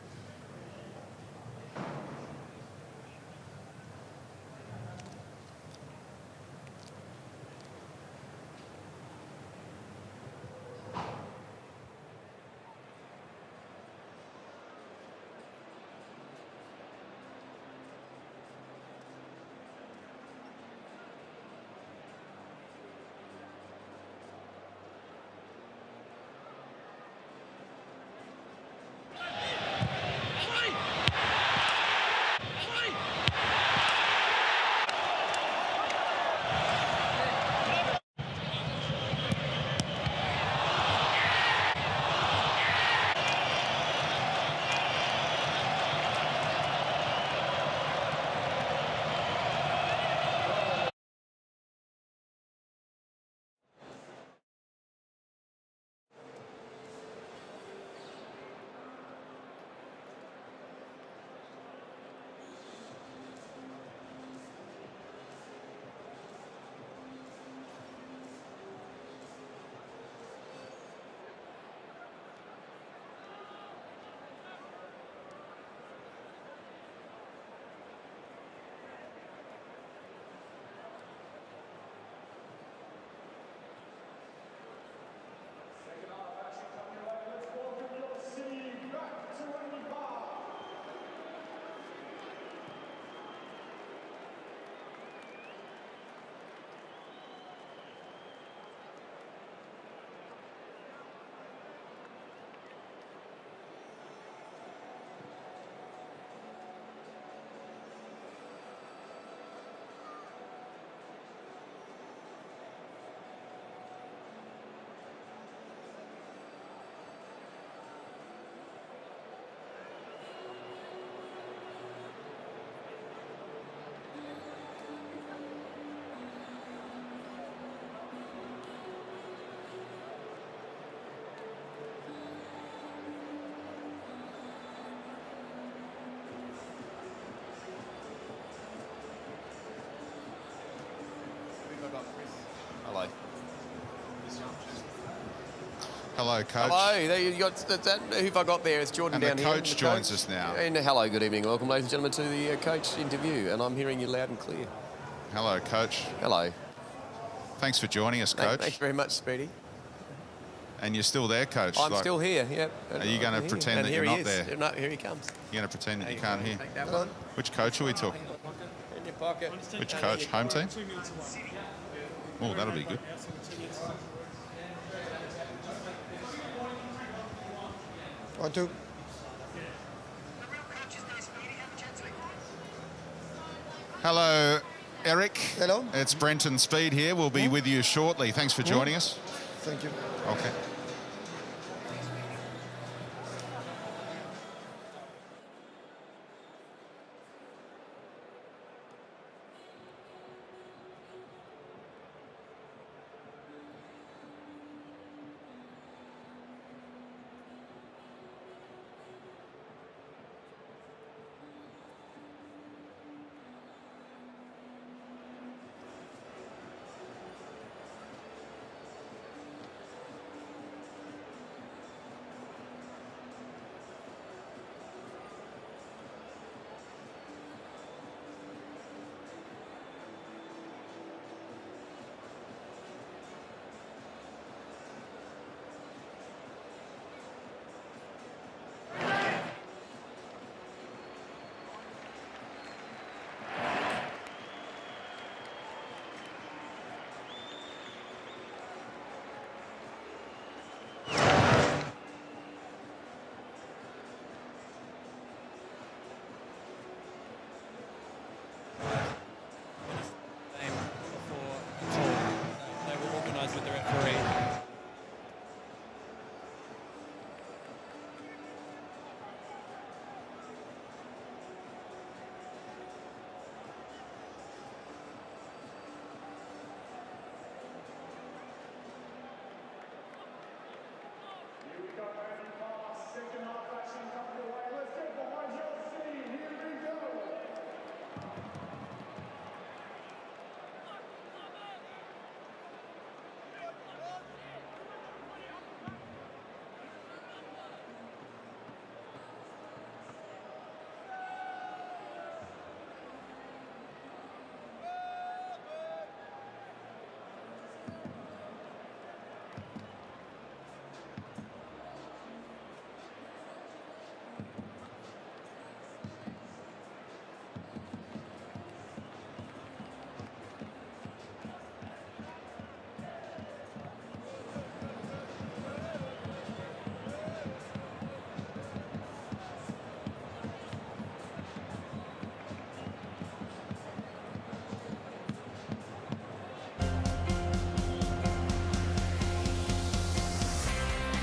Hello. Hello, Coach. Hello. There you got that. Who've I got there? It's Jordan And down the here. coach joins us now. And hello, good evening. Welcome, ladies and gentlemen, to the coach interview. And I'm hearing you loud and clear. Hello, Coach. Hello. Thanings for joining us, Coach. Thanks very much, Speedy. And you're still there, Coach? I'm still here, yep. Are you going to pretend that you're not there? No, here he comes. You're going to pretend that you can't hear? Take that one. Which coach are we talking? In your pocket. Which coach? Home team? Oh, that'll be good. One, two. Hello, Eric. Hello. It's Brenton Speed here. We'll be with you shortly. Thanks for joining us. Thank you. Okay. career.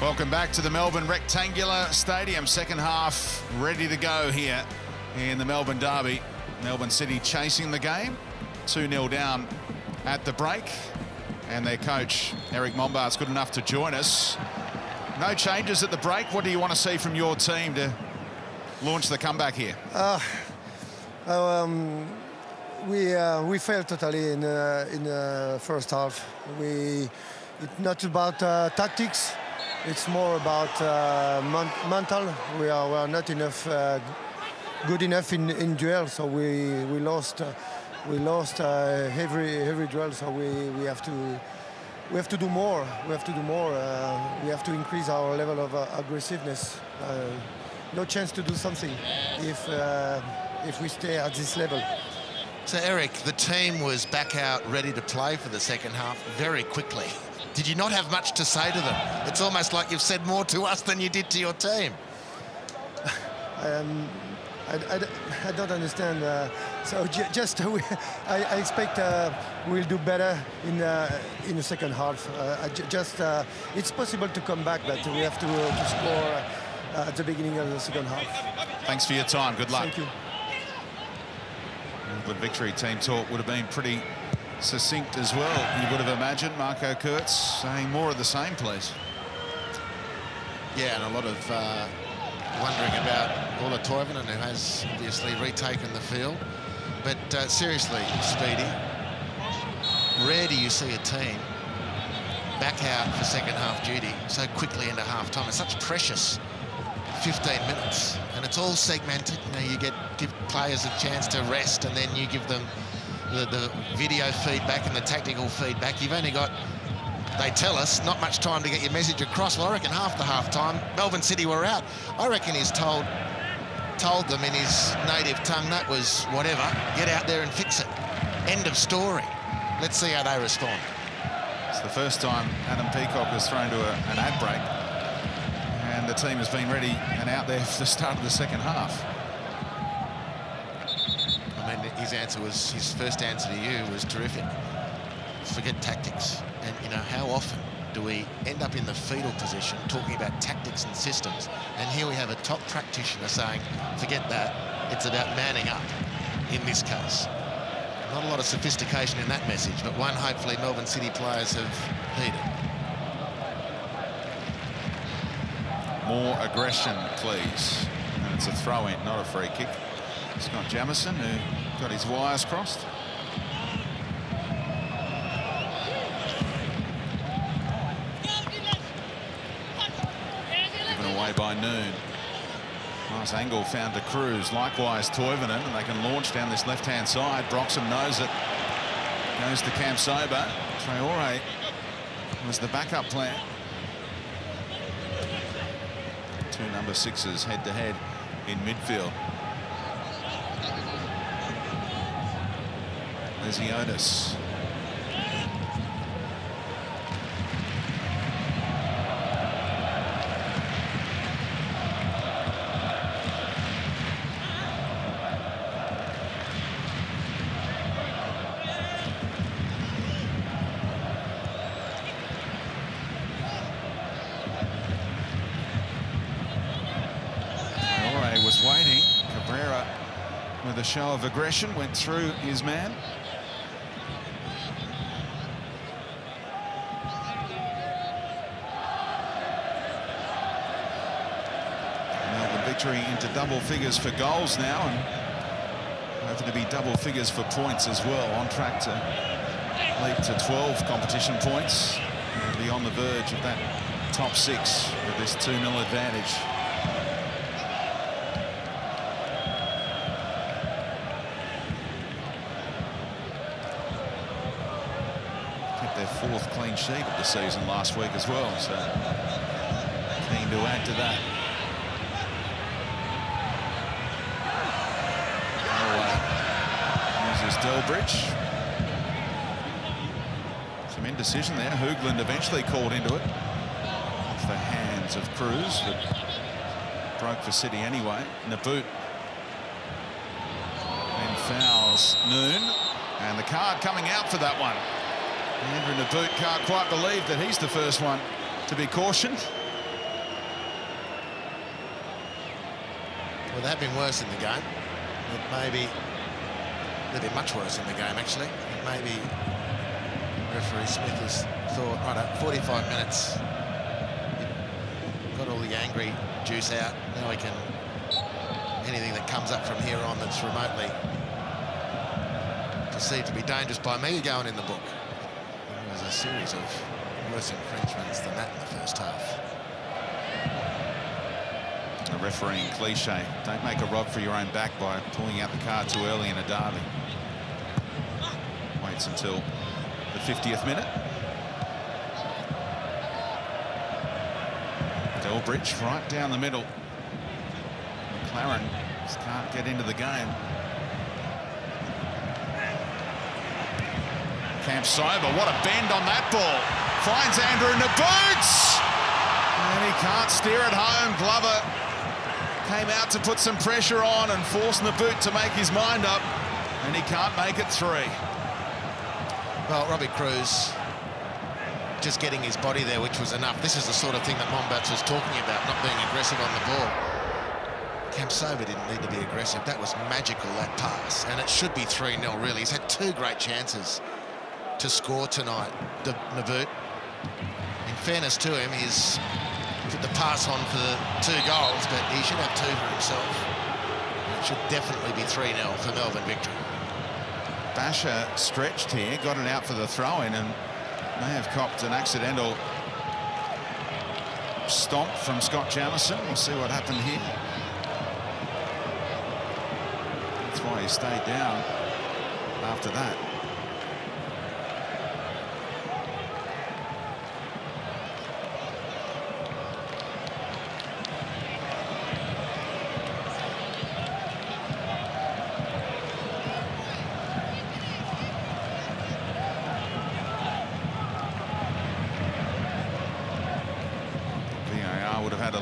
Welcome back to the Melbourne Rectangular Stadium. Second half ready to go here in the Melbourne Derby. Melbourne City chasing the game, 2-0 down at the break. And their coach, Eric Mombart's good enough to join us. No changes at the break. What do you want to see from your team to launch the comeback here? We failed totally in the first half. It's not about tactics. It's more about mental. We are not enough good enough in duel, so we lost every duel. So we have to do more. We have to do more. We have to increase our level of aggressiveness. No chance to do something if we stay at this level. So, Eric, the team was back out ready to play for the second half very quickly. Did you not have much to say to them? It's almost like you've said more to us than you did to your team. I don't understand. I expect we'll do better in the second half. It's possible to come back, but we have to score at the beginning of the second half. Thanks for your time. Good luck. Thank you. The victory team talk would have been pretty succinct as well, you would have imagined. Marco Kurtz saying more of the same, please. Yeah, and a lot of wondering about Ola Toivonen, who has obviously retaken the field. But seriously, Speedy, rare do you see a team back out for second half duty so quickly into half time. It's such precious 15 minutes, and it's all segmented. You know, you give players a chance to rest, and then you give them the video feedback and the tactical feedback. You've only got, they tell us, not much time to get your message across. Well, I reckon half the half-time, Melbourne City were out. I reckon he's told them in his native tongue, that was whatever, get out there and fix it. End of story. Let's see how they respond. It's the first time Adam Peacock has thrown to an ad break, and the team has been ready and out there for the start of the second half. I mean, his first answer to you was terrific. Forget tactics. And, you know, how often do we end up in the fetal position talking about tactics and systems? And here we have a top practitioner saying, forget that, it's about manning up in this case. Not a lot of sophistication in that message, but one hopefully Melbourne City players have heeded. More aggression, please. And it's a throw-in, not a free kick. Scott Jamieson, who got his wires crossed. Given away by Noon. Nice angle found to Cruz. Likewise Toivonen, and they can launch down this left-hand side. Broxham knows it. Goes to Kamsoba. Traore was the backup plan. Two number sixes head-to-head in midfield. There's Ionis. with a show of aggression, went through his man. Melbourne victory into double figures for goals now, and hoping to be double figures for points as well, on track to leap to 12 competition points and be on the verge of that top 6 with this 2-0 advantage. Kept their 4th clean sheet of the season last week as well, so keen to add to that. Uses Delbridge. Some indecision there. Hoogland eventually caught into it. Off the hands of Cruz, but broke for City anyway. Naboot then fouls Noon, and the card coming out for that one. Andrew Naboot can't quite believe that he's the first one to be cautioned. Well, they've been worse in the game. It maybe they've been much worse in the game, actually. Maybe referee Smith has thought, right, at 45 minutes, got all the angry juice out. Now we can, anything that comes up from here on that's remotely perceived to be dangerous by me, going in the book. There was a series of worse infringements than that in the first half. A refereeing cliche. Don't make a rod for your own back by pulling out the card too early in a derby. Waits until the 50th minute. Delbridge right down the middle. McLaren just can't get into the game. Camp Sober, what a bend on that ball. Finds Andrew Naboot! And he can't steer it home. Glover came out to put some pressure on and force Naboot to make his mind up, and he can't make it 3. Well, Robbie Cruz just getting his body there, which was enough. This is the sort of thing that Mombats was talking about, not being aggressive on the ball. Camp Sober didn't need to be aggressive. That was magical, that pass, and it should be 3-0, really. He's had 2 great chances to score tonight, Naboot. In fairness to him, he's put the pass on for the 2 goals, but he should have 2 for himself. It should definitely be 3-0 for Melbourne victory. Basher stretched here, got it out for the throw-in, and may have copped an accidental stomp from Scott Jamieson. We'll see what happened here. That's why he stayed down after that.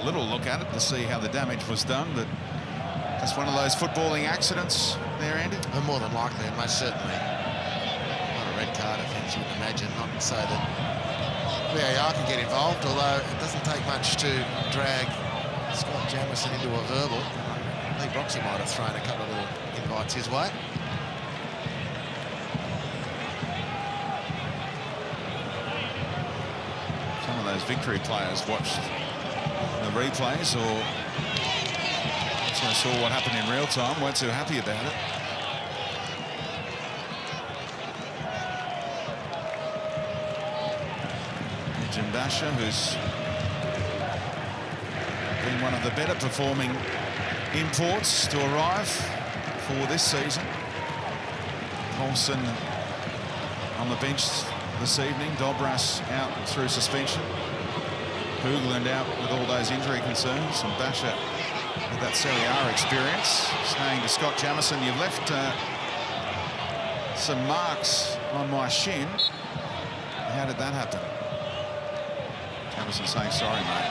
Little look at it to see how the damage was done, but just one of those footballing accidents there, Andy. And more than likely, most certainly, not a red card offence, you would imagine, not so that VAR can get involved, although it doesn't take much to drag Scott Jamieson into a verbal. I think Broxy might have thrown a couple of little invites his way. Some of those victory players watched the replays or so saw what happened in real time, weren't too happy about it. Jim Basher, who's been one of the better performing imports to arrive for this season. Paulson on the bench this evening, Dobras out through suspension. Hoogland out with all those injury concerns, and Basher with that Serie A experience, saying to Scott Jamieson, "You've left some marks on my shin. How did that happen?" Jamieson saying, "Sorry, mate."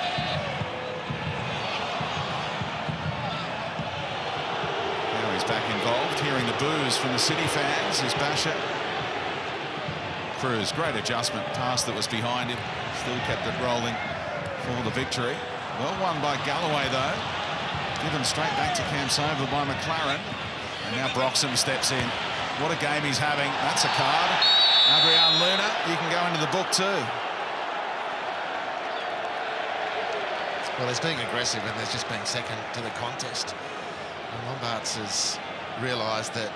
Now he's back involved, hearing the boos from the City fans is Basher. Cruz, great adjustment, pass that was behind him, still kept it rolling for the victory. Well won by Galloway, though. Given straight back to Camp Sober by McLaren. And Now Broxham steps in. What a game he's having. That's a card. Adrian Luna, you can go into the book too. Well, there's being aggressive and there's just being second to the contest. And Lombards has realised that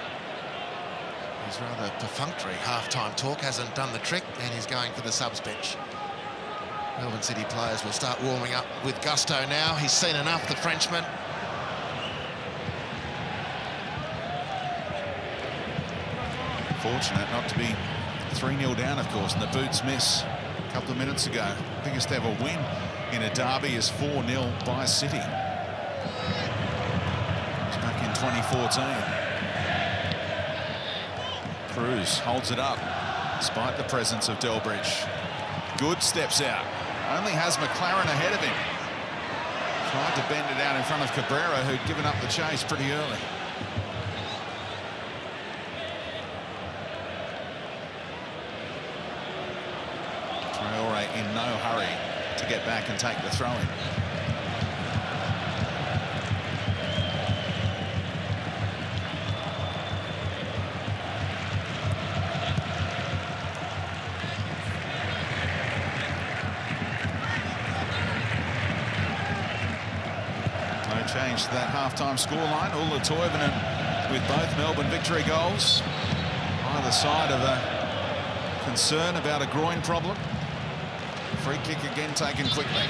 his rather perfunctory half-time talk hasn't done the trick, and he's going for the subs bench. Melbourne City players will start warming up with gusto now. He's seen enough, the Frenchman. Fortunate not to be 3-0 down, of course, and the boots miss a couple of minutes ago. Biggest ever win in a derby is 4-0 by City. It was back in 2014. Cruz holds it up, despite the presence of Delbridge. Good steps out. Only has McLaren ahead of him. Tried to bend it out in front of Cabrera, who'd given up the chase pretty early. Traore in no hurry to get back and take the throw-in. Change to that half-time scoreline. Ulla Toivonen with both Melbourne victory goals. Either side of a concern about a groin problem. Free kick again taken quickly.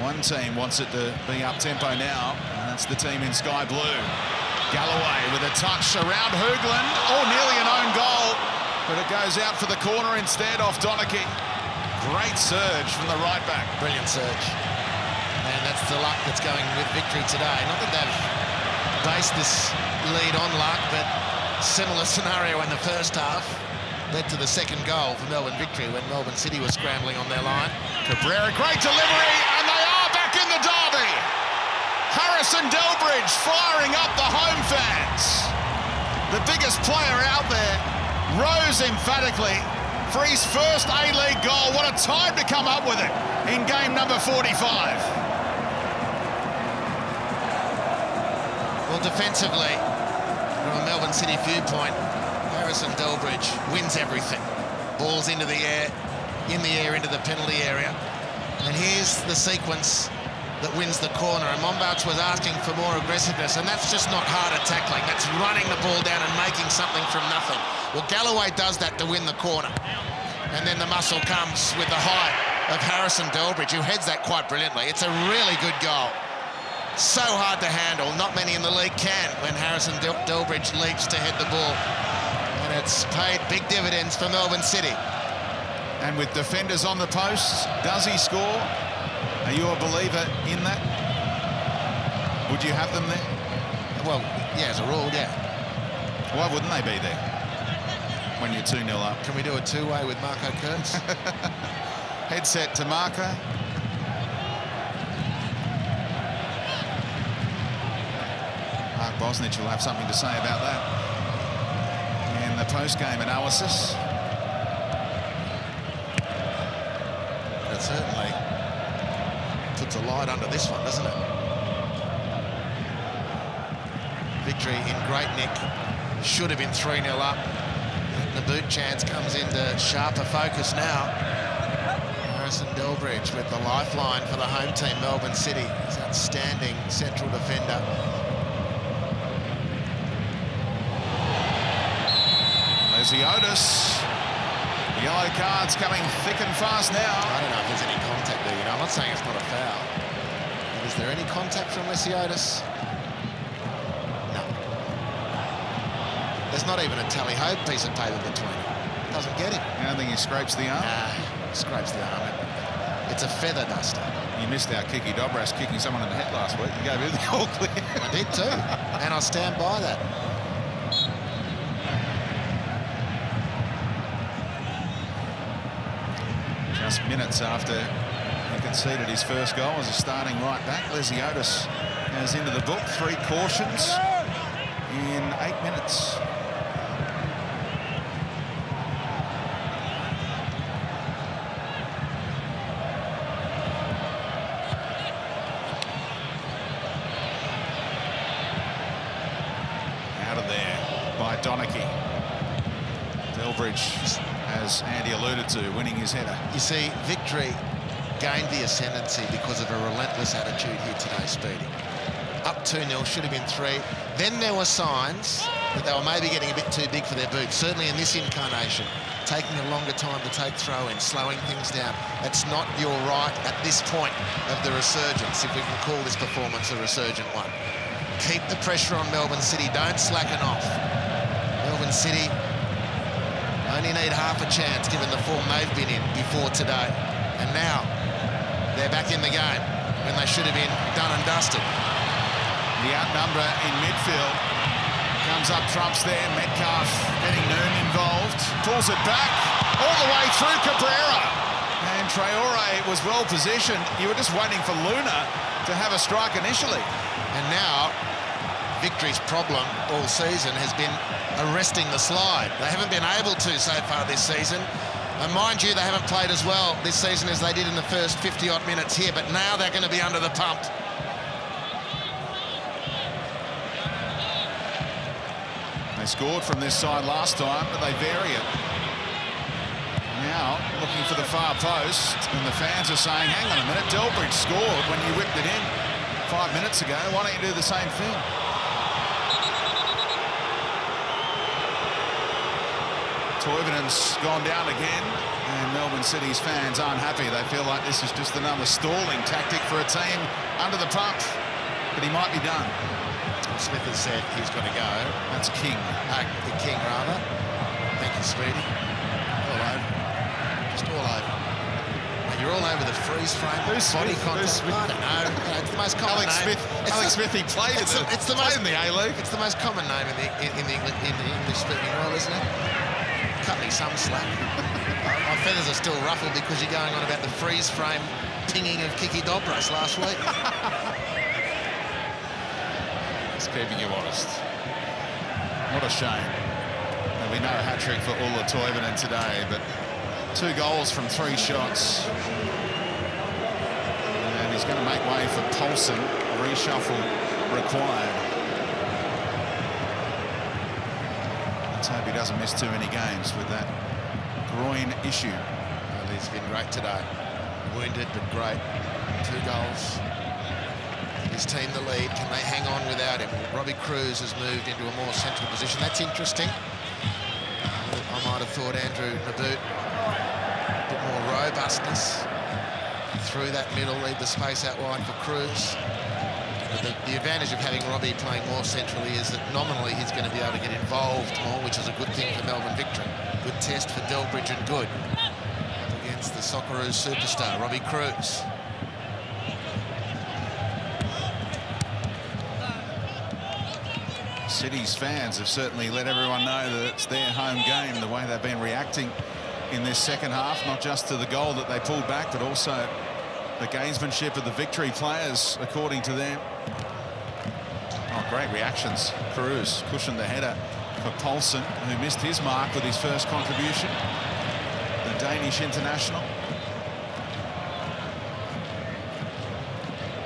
One team wants it to be up-tempo now, and that's the team in sky blue. Galloway with a touch around Hoogland. Oh, nearly an own goal, but it goes out for the corner instead off Donachie. Great surge from the right back. Brilliant surge. And that's the luck that's going with victory today. Not that they've based this lead on luck, but similar scenario in the first half led to the second goal for Melbourne victory when Melbourne City was scrambling on their line. Cabrera, great delivery, and they are back in the derby. Harrison Delbridge firing up the home fans. The biggest player out there rose emphatically for his first A-League goal. What a time to come up with it in game number 45. Well, defensively, from a Melbourne City viewpoint, Harrison Delbridge wins everything. Balls into the air, in the air into the penalty area. And here's the sequence that wins the corner. And Mombarts was asking for more aggressiveness, and that's just not harder tackling. That's running the ball down and making something from nothing. Well, Galloway does that to win the corner. And then the muscle comes with the height of Harrison Delbridge, who heads that quite brilliantly. It's a really good goal. So hard to handle. Not many in the league can when Harrison Delbridge leaps to head the ball. And it's paid big dividends for Melbourne City. And with defenders on the posts, does he score? Are you a believer in that? Would you have them there? Well, yeah, as a rule, yeah. Why wouldn't they be there when you're 2-0 up? Can we do a two-way with Marco Kurtz? Headset to Marco. Mark Bosnich will have something to say about that in the post-game analysis. It certainly puts a light under this one, doesn't it? Victory in great nick. Should have been 3-0 up. The boot chance comes into sharper focus now. Harrison Delbridge with the lifeline for the home team, Melbourne City. He's outstanding central defender. Otis. Yellow cards coming thick and fast now. I don't know if there's any contact there, you know. I'm not saying it's not a foul. But is there any contact from Otis? No. There's not even a tally-ho piece of paper between them. Doesn't get him. I don't think he scrapes the arm. Nah, scrapes the arm. It's a feather duster. You missed out Kiki Dobras kicking someone in the head last week. You gave him the all clear. I did too. And I stand by that. Just minutes after he conceded his first goal as a starting right back, Otis goes into the book. 3 cautions in 8 minutes. Donachie. Delbridge, as Andy alluded to, winning his header. You see, Victory gained the ascendancy because of a relentless attitude here today, Speedy. Up 2-0, should have been 3. Then there were signs that they were maybe getting a bit too big for their boots, certainly in this incarnation, taking a longer time to take throw-in, slowing things down. That's not your right at this point of the resurgence, if we can call this performance a resurgent one. Keep the pressure on Melbourne City, don't slacken off. Melbourne City only need half a chance given the form they've been in before today. And now they're back in the game when they should have been done and dusted. The outnumber in midfield comes up trumps there. Metcalf getting Noon involved, pulls it back all the way through Cabrera, and Traore was well positioned. You were just waiting for Luna to have a strike initially. And now Victory's problem all season has been arresting the slide. They haven't been able to so far this season. And mind you, they haven't played as well this season as they did in the first 50-odd minutes here, but now they're going to be under the pump. They scored from this side last time, but they vary it. Now looking for the far post, and the fans are saying, hang on a minute, Delbridge scored when you whipped it in 5 minutes ago. Why don't you do the same thing? Toivonen's gone down again, and Melbourne City's fans aren't happy. They feel like this is just another stalling tactic for a team under the pump, but he might be done. Smith has said he's got to go. That's King. The King, rather. Thank you, Speedy. All over. Just all over. And you're all over the freeze frame. Who's body Smith? contact. Who's Smith? I don't know. It's the most common name. Alex Smith, he played in the A-League. It's the most common name in the English-speaking world, isn't it? Cut me some slack. My feathers are still ruffled because you're going on about the freeze frame pinging of Kiki Dobras last week. Keeping you honest. What a shame. There'll be no hat-trick for Ulla Toivonen today, but 2 goals from 3 shots. And he's going to make way for Paulson. Reshuffle required. Let's hope he doesn't miss too many games with that groin issue. Well, he's been great today. Wounded, but great. 2 goals. His team the lead. Can they hang on without him? Robbie Cruz has moved into a more central position. That's interesting. I might have thought Andrew Naboot, a bit more robustness through that middle, leave the space out wide for Cruz. But the advantage of having Robbie playing more centrally is that nominally he's going to be able to get involved more, which is a good thing for Melbourne Victory. Good test for Delbridge and good against the Socceroos superstar, Robbie Cruz. City's fans have certainly let everyone know that it's their home game, the way they've been reacting in this second half, not just to the goal that they pulled back, but also the gamesmanship of the Victory players, according to them. Oh, great reactions. Cruz cushioned the header for Paulson, who missed his mark with his first contribution, the Danish international.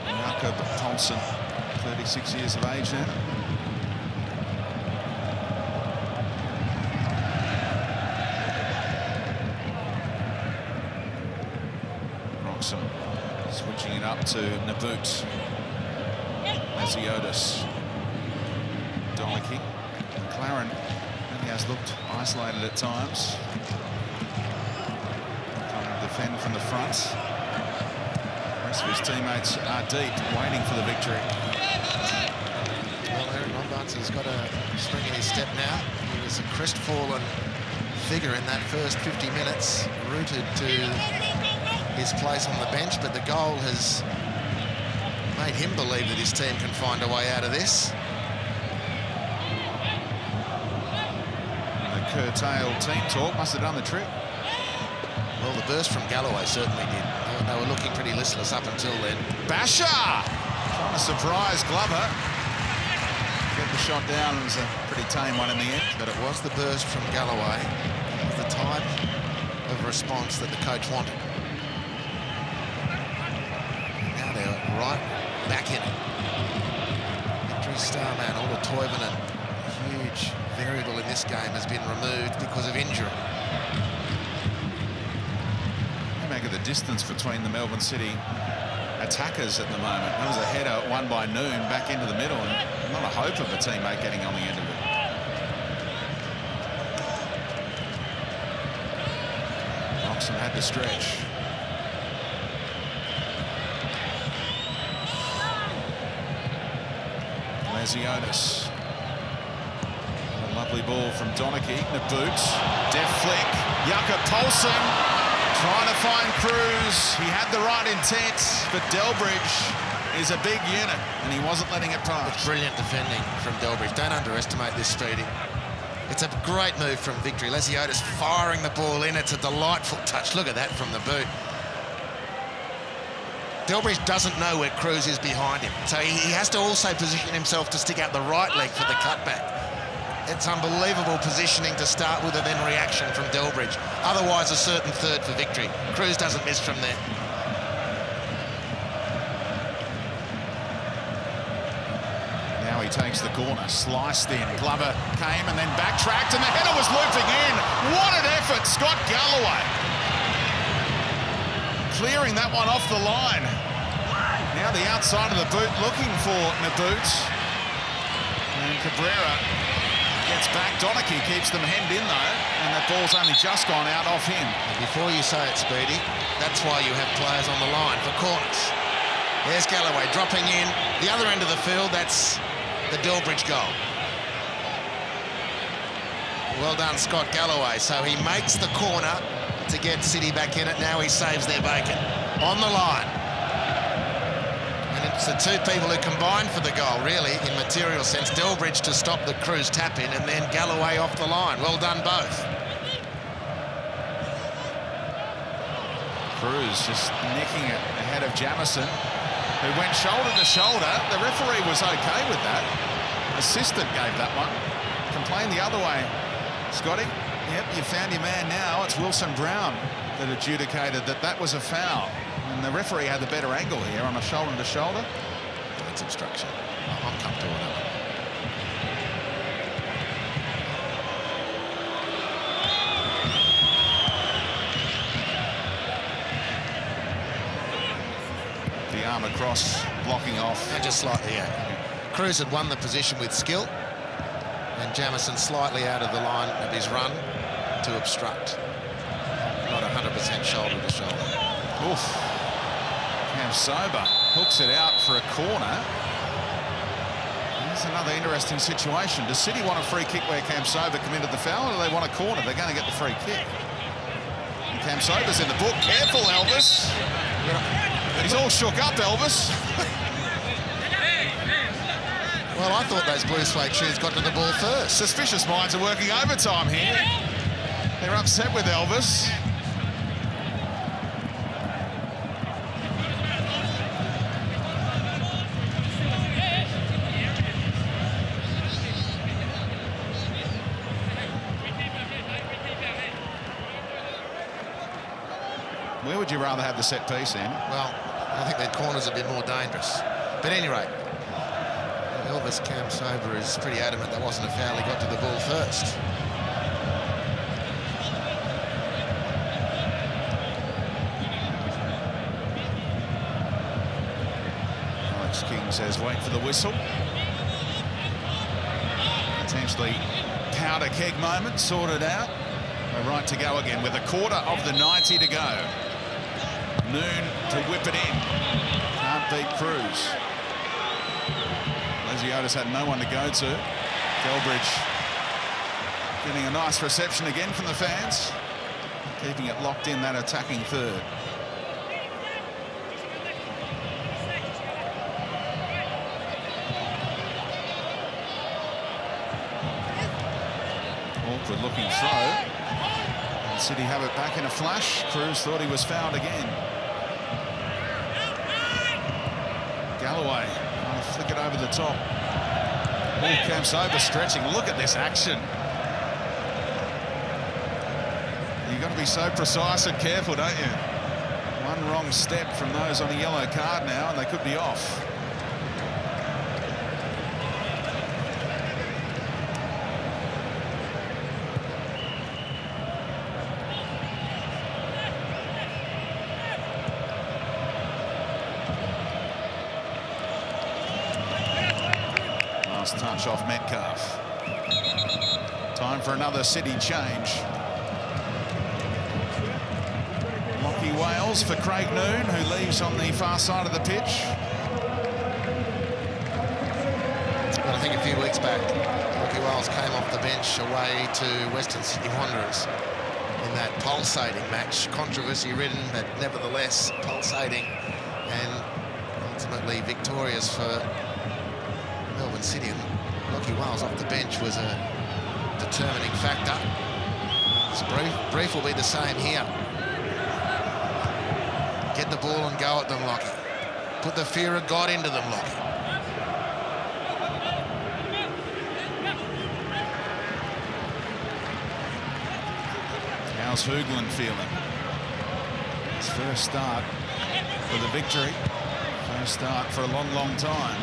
Jakob Paulson, 36 years of age now. Switching it up to Naboot. Aziotis. Donachie. McLaren really has looked isolated at times. Trying to defend from the front. The rest of his teammates are deep, waiting for the victory. Well, Aaron Rombart's got a spring in his step now. He was a crestfallen figure in that first 50 minutes, rooted to his place on the bench, but the goal has made him believe that his team can find a way out of this. The curtailed team talk must have done the trick. Well, the burst from Galloway certainly did. They were looking pretty listless up until then. Basher! Trying to surprise Glover. Get the shot down. It was a pretty tame one in the end. But it was the burst from Galloway, the type of response that the coach wanted. Right back in it. Victory star man, Ulla Toivonen, huge variable in this game has been removed because of injury. Make of the distance between the Melbourne City attackers at the moment. There was a header won by Noon back into the middle, and not a hope of a teammate getting on the end of it. Oxen had to stretch. Lesionis. A lovely ball from Donachie. Naboot. Deft flick. Jakob Poulsen trying to find Cruz. He had the right intent, but Delbridge is a big unit, and he wasn't letting it pass. It's brilliant defending from Delbridge. Don't underestimate this, Speedy. It's a great move from Victory. Lesionis firing the ball in. It's a delightful touch. Look at that from the boot. Delbridge doesn't know where Cruz is behind him, so he has to also position himself to stick out the right leg for the cutback. It's unbelievable positioning to start with, and then reaction from Delbridge. Otherwise, a certain third for Victory. Cruz doesn't miss from there. Now he takes the corner, sliced in. Glover came and then backtracked, and the header was looping in. What an effort, Scott Galloway. Clearing that one off the line. Now the outside of the boot looking for Naboot. And Cabrera gets back. Donachie keeps them hemmed in though, and that ball's only just gone out off him. Before you say it, Speedy, that's why you have players on the line for corners. There's Galloway dropping in. The other end of the field, that's the Delbridge goal. Well done, Scott Galloway. So he makes the corner to get City back in it. Now he saves their bacon. On the line. And it's the two people who combined for the goal, really, in material sense. Delbridge to stop the Cruz tap-in, and then Galloway off the line. Well done, both. Cruz just nicking it ahead of Jamison, who went shoulder to shoulder. The referee was okay with that. Assistant gave that one. Complained the other way. Scotty, yep, you found your man now. It's Wilson Brown that adjudicated that was a foul. And the referee had the better angle here on a shoulder to shoulder. That's obstruction. I'm comfortable with that one. The arm across, blocking off. And just slightly, yeah. Cruz had won the position with skill, and Jamison slightly out of the line of his run to obstruct. Not 100% shoulder to shoulder. Oof. Cam Sober hooks it out for a corner. That's another interesting situation. Does City want a free kick where Cam Sober committed the foul, or do they want a corner? They're going to get the free kick. And Cam Sober's in the book. Careful, Elvis. He's all shook up, Elvis. Well, I thought those blue suede shoes got to the ball first. Suspicious minds are working overtime here. They're upset with Elvis. Where would you rather have the set piece in? Well, I think their corner's a bit more dangerous. But at any rate, Elvis Cam Sober is pretty adamant that wasn't a foul. He got to the ball first. Alex King says wait for the whistle. Potentially powder keg moment sorted out. We're right to go again with a quarter of the 90 to go. Noon to whip it in. Can't beat Cruz. Lesionis had no one to go to. Delbridge getting a nice reception again from the fans. Keeping it locked in, that attacking third. Awkward looking throw. And City have it back in a flash. Cruz thought he was fouled again. Galloway trying to flick it over the top. Cam Sober stretching. Look at this action. You've got to be so precise and careful, don't you? One wrong step from those on a yellow card now, and they could be off. Last touch off Metcalf. Time for another City change. Lockie Wales for Craig Noon, who leaves on the far side of the pitch. But I think a few weeks back, Lockie Wales came off the bench away to Western Sydney Wanderers in that pulsating match. Controversy-ridden, but nevertheless pulsating, and ultimately victorious for Melbourne City. And Lockie Wales off the bench was a determining factor. This brief will be the same here. Get the ball and go at them, Lockie. Put the fear of God into them, Lockie. How's Hoogland feeling? His first start for the victory. First start for a long, long time.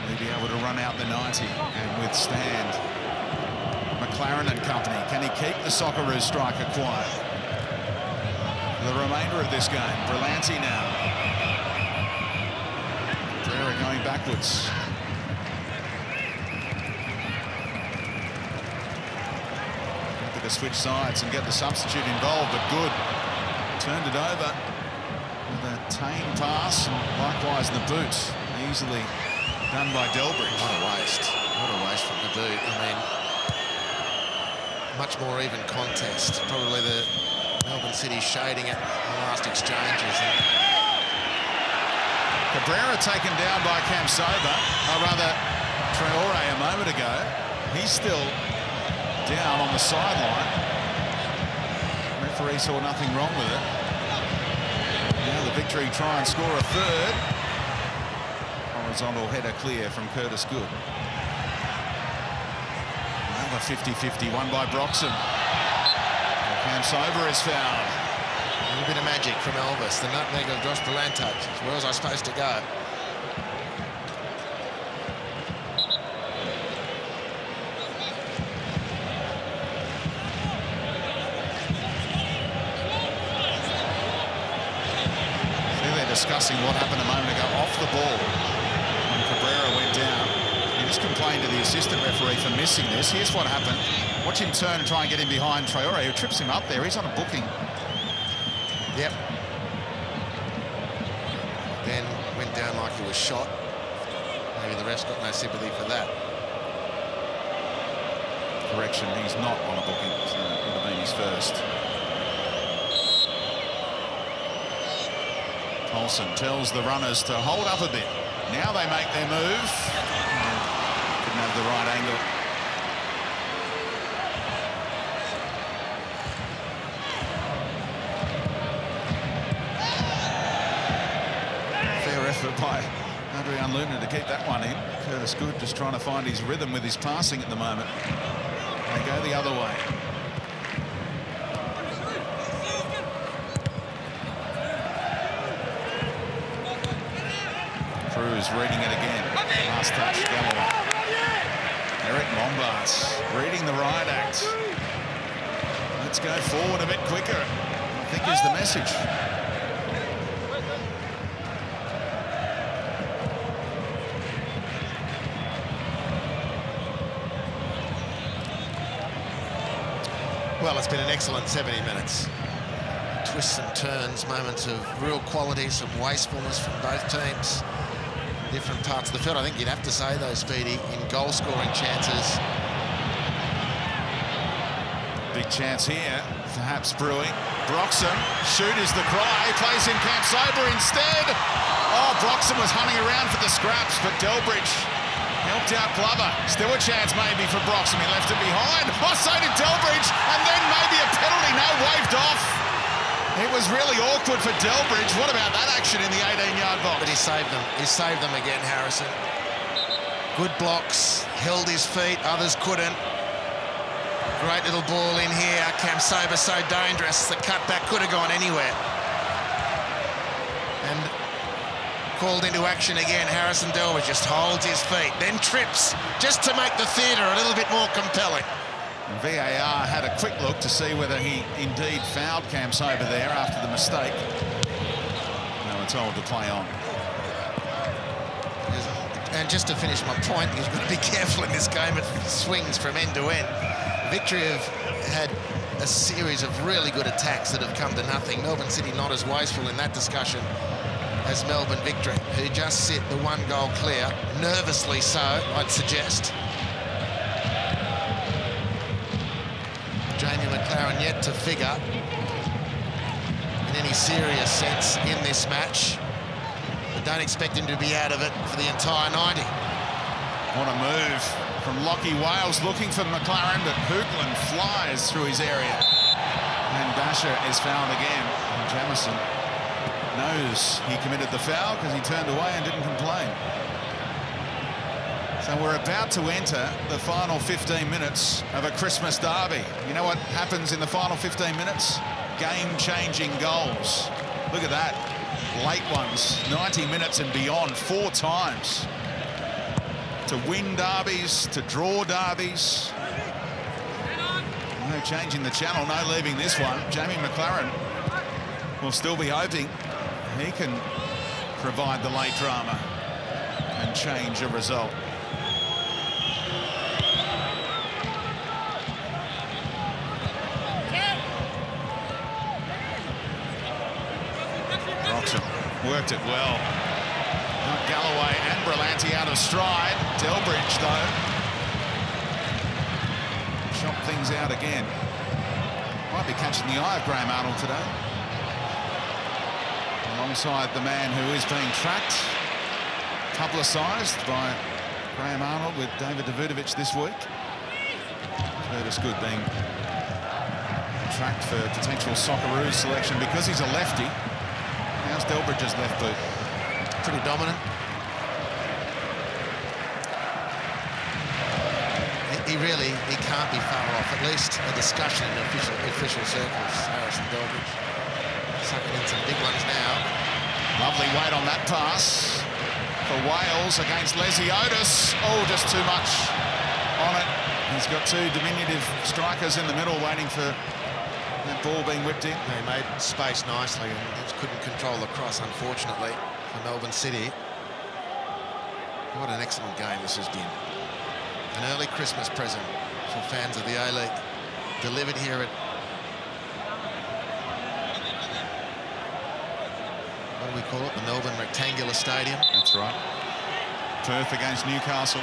Will he be able to run out the 90 and withstand McLaren and company? Can he keep the Socceroos striker quiet for the remainder of this game? Berlanti now. Cabrera going backwards. To switch sides and get the substitute involved, but good. Turned it over with a tame pass, and likewise the boot, easily done by Delbridge. What a waste. What a waste from the boot. I mean, much more even contest. Probably the Melbourne City shading it in the last exchanges. Cabrera taken down by Cam Sober, or rather Traore a moment ago. He's still down on the sideline. Referee saw nothing wrong with it. Now the victory try and score a third. Horizontal header clear from Curtis Good. Another 50-50 won by Broxham. Cam Sober is fouled. A little bit of magic from Elvis. The nutmeg of Josh Berlanti. Where was I supposed to go? Discussing what happened a moment ago off the ball when Cabrera went down. He just complained to the assistant referee for missing this. Here's what happened. Watch him turn and try and get him behind Traore, who trips him up there. He's on a booking. Yep. Then went down like he was shot. Maybe the rest got no sympathy for that. Correction, he's not on a booking, so it would have been his first. Olsen tells the runners to hold up a bit. Now they make their move. Didn't have the right angle. Fair effort by Adrian Luna to keep that one in. Curtis Good just trying to find his rhythm with his passing at the moment. They go the other way. Cruz reading it again. Last touch, Galloway. Eric Mombart reading the riot act. Let's go forward a bit quicker, I think is the message. Well, it's been an excellent 70 minutes. Twists and turns, moments of real quality, some wastefulness from both teams. Different parts of the field. I think you'd have to say, though, Speedy, in goal-scoring chances. Big chance here, perhaps brewing. Broxham, shoot is the cry, plays in Cam Sober instead. Oh, Broxham was hunting around for the scraps, but Delbridge helped out Glover. Still a chance maybe for Broxham, he left it behind. Oh, so did Delbridge, and then maybe a penalty, no, waved off. It was really awkward for Delbridge. What about that action in the 18-yard box? But he saved them. He saved them again, Harrison. Good blocks, held his feet, others couldn't. Great little ball in here. Cam Sober so dangerous. The cutback could have gone anywhere. And called into action again. Harrison Delbridge just holds his feet, then trips, just to make the theatre a little bit more compelling. VAR had a quick look to see whether he indeed fouled Cam Sober there after the mistake. They were told to play on. And just to finish my point, you've got to be careful in this game. It swings from end to end. Victory have had a series of really good attacks that have come to nothing. Melbourne City not as wasteful in that discussion as Melbourne Victory, who just sit the 1 goal clear, nervously so, I'd suggest. Jamie McLaren yet to figure in any serious sense in this match. But don't expect him to be out of it for the entire 90. What a move from Lockie Wales, looking for McLaren, but Hoogland flies through his area. And Dasher is fouled again. And Jamison knows he committed the foul because he turned away and didn't complain. So we're about to enter the final 15 minutes of a Christmas derby. You know what happens in the final 15 minutes? Game-changing goals. Look at that. Late ones, 90 minutes and beyond, 4 times. To win derbies, to draw derbies. No changing the channel, no leaving this one. Jamie McLaren will still be hoping he can provide the late drama and change a result. Roxham worked it well. Not Galloway and Berlanti out of stride. Delbridge, though, chopped things out again. Might be catching the eye of Graham Arnold today. Alongside the man who is being tracked, publicised by Graham Arnold with David Davutovic this week. Curtis Good being tracked for potential Socceroos selection because he's a lefty. How's Delbridge's left boot? Pretty dominant. He can't be far off, at least a discussion in official circles. Harrison Delbridge sucking in some big ones now. Lovely weight on that pass for Wales against Leslie Otis. Oh, just too much on it. He's got 2 diminutive strikers in the middle waiting for that ball being whipped in. They made space nicely and just couldn't control the cross, unfortunately, for Melbourne City. What an excellent game this has been. An early Christmas present for fans of the A-League, delivered here at, what do we call it, the Melbourne Rectangular Stadium. That's right. Perth against Newcastle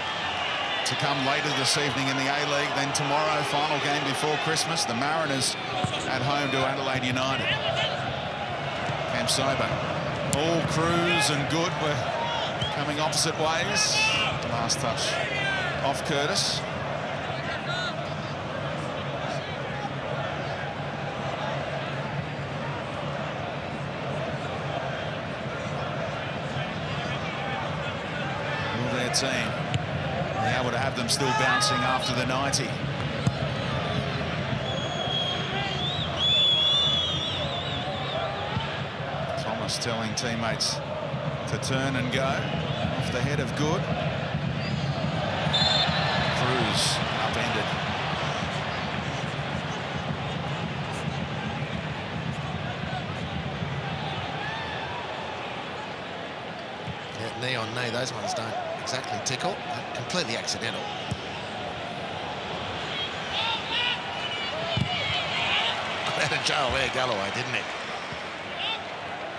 to come later this evening in the A-League. Then tomorrow, final game before Christmas, the Mariners at home to Adelaide United. Cam Sober, all Cruz and Good were coming opposite ways. Last touch off Curtis. Will their team be able to have them still bouncing after the 90? Thomas telling teammates to turn and go. Off the head of Good. Cruz upended. Yeah, knee on knee, those ones don't exactly tickle. They're completely accidental. Got out of jail there, Galloway, didn't he?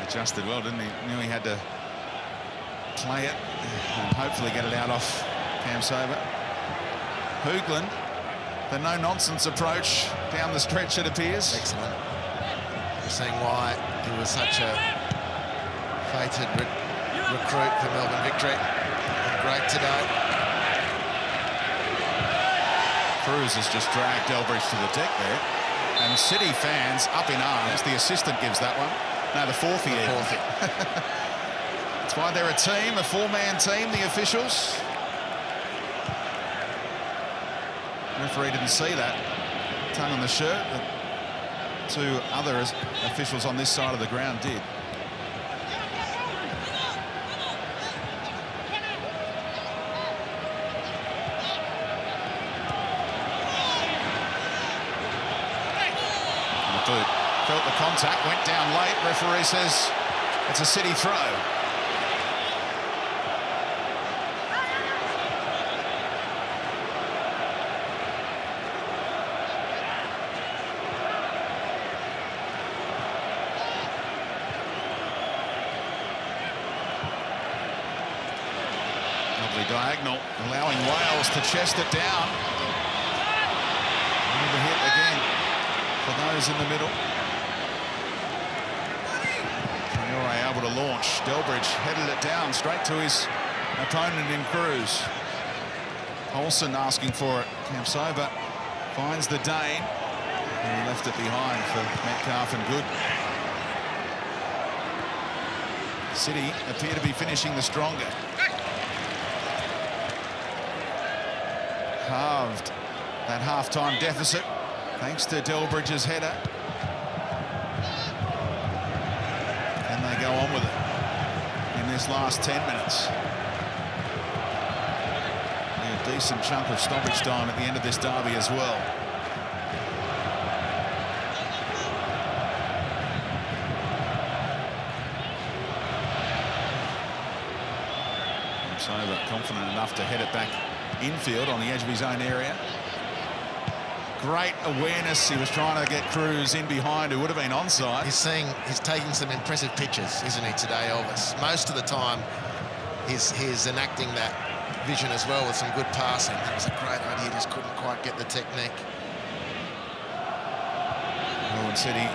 Adjusted well, didn't he? Knew he had to play it and hopefully get it out off Cam Sober. Hoogland, the no-nonsense approach down the stretch, it appears. Excellent. You're seeing why he was such a fated recruit for Melbourne Victory. And great today. Cruz has just dragged Delbridge to the deck there. And City fans up in arms. The assistant gives that one. No, the fourth here. That's why they're a team, a 4-man team, the officials. Referee didn't see that. Tongue on the shirt, but 2 other officials on this side of the ground did. The boot felt the contact, went down late. Referee says it's a City throw. Lovely diagonal, allowing Wales to chest it down. Another hit again for those in the middle. Traore able to launch. Delbridge headed it down straight to his opponent in Cruz. Olsen asking for it. Kamsoba finds the Dane. He left it behind for Metcalf and Good. City appear to be finishing the stronger. Halved that half-time deficit thanks to Delbridge's header. And they go on with it in this last 10 minutes. A decent chunk of stoppage time at the end of this derby as well. Over, confident enough to head it back infield on the edge of his own area. Great awareness. He was trying to get Cruz in behind, who would have been onside. He's taking some impressive pictures, isn't he, today, Elvis? Most of the time, he's enacting that vision as well with some good passing. That was a great idea, just couldn't quite get the technique. Melbourne City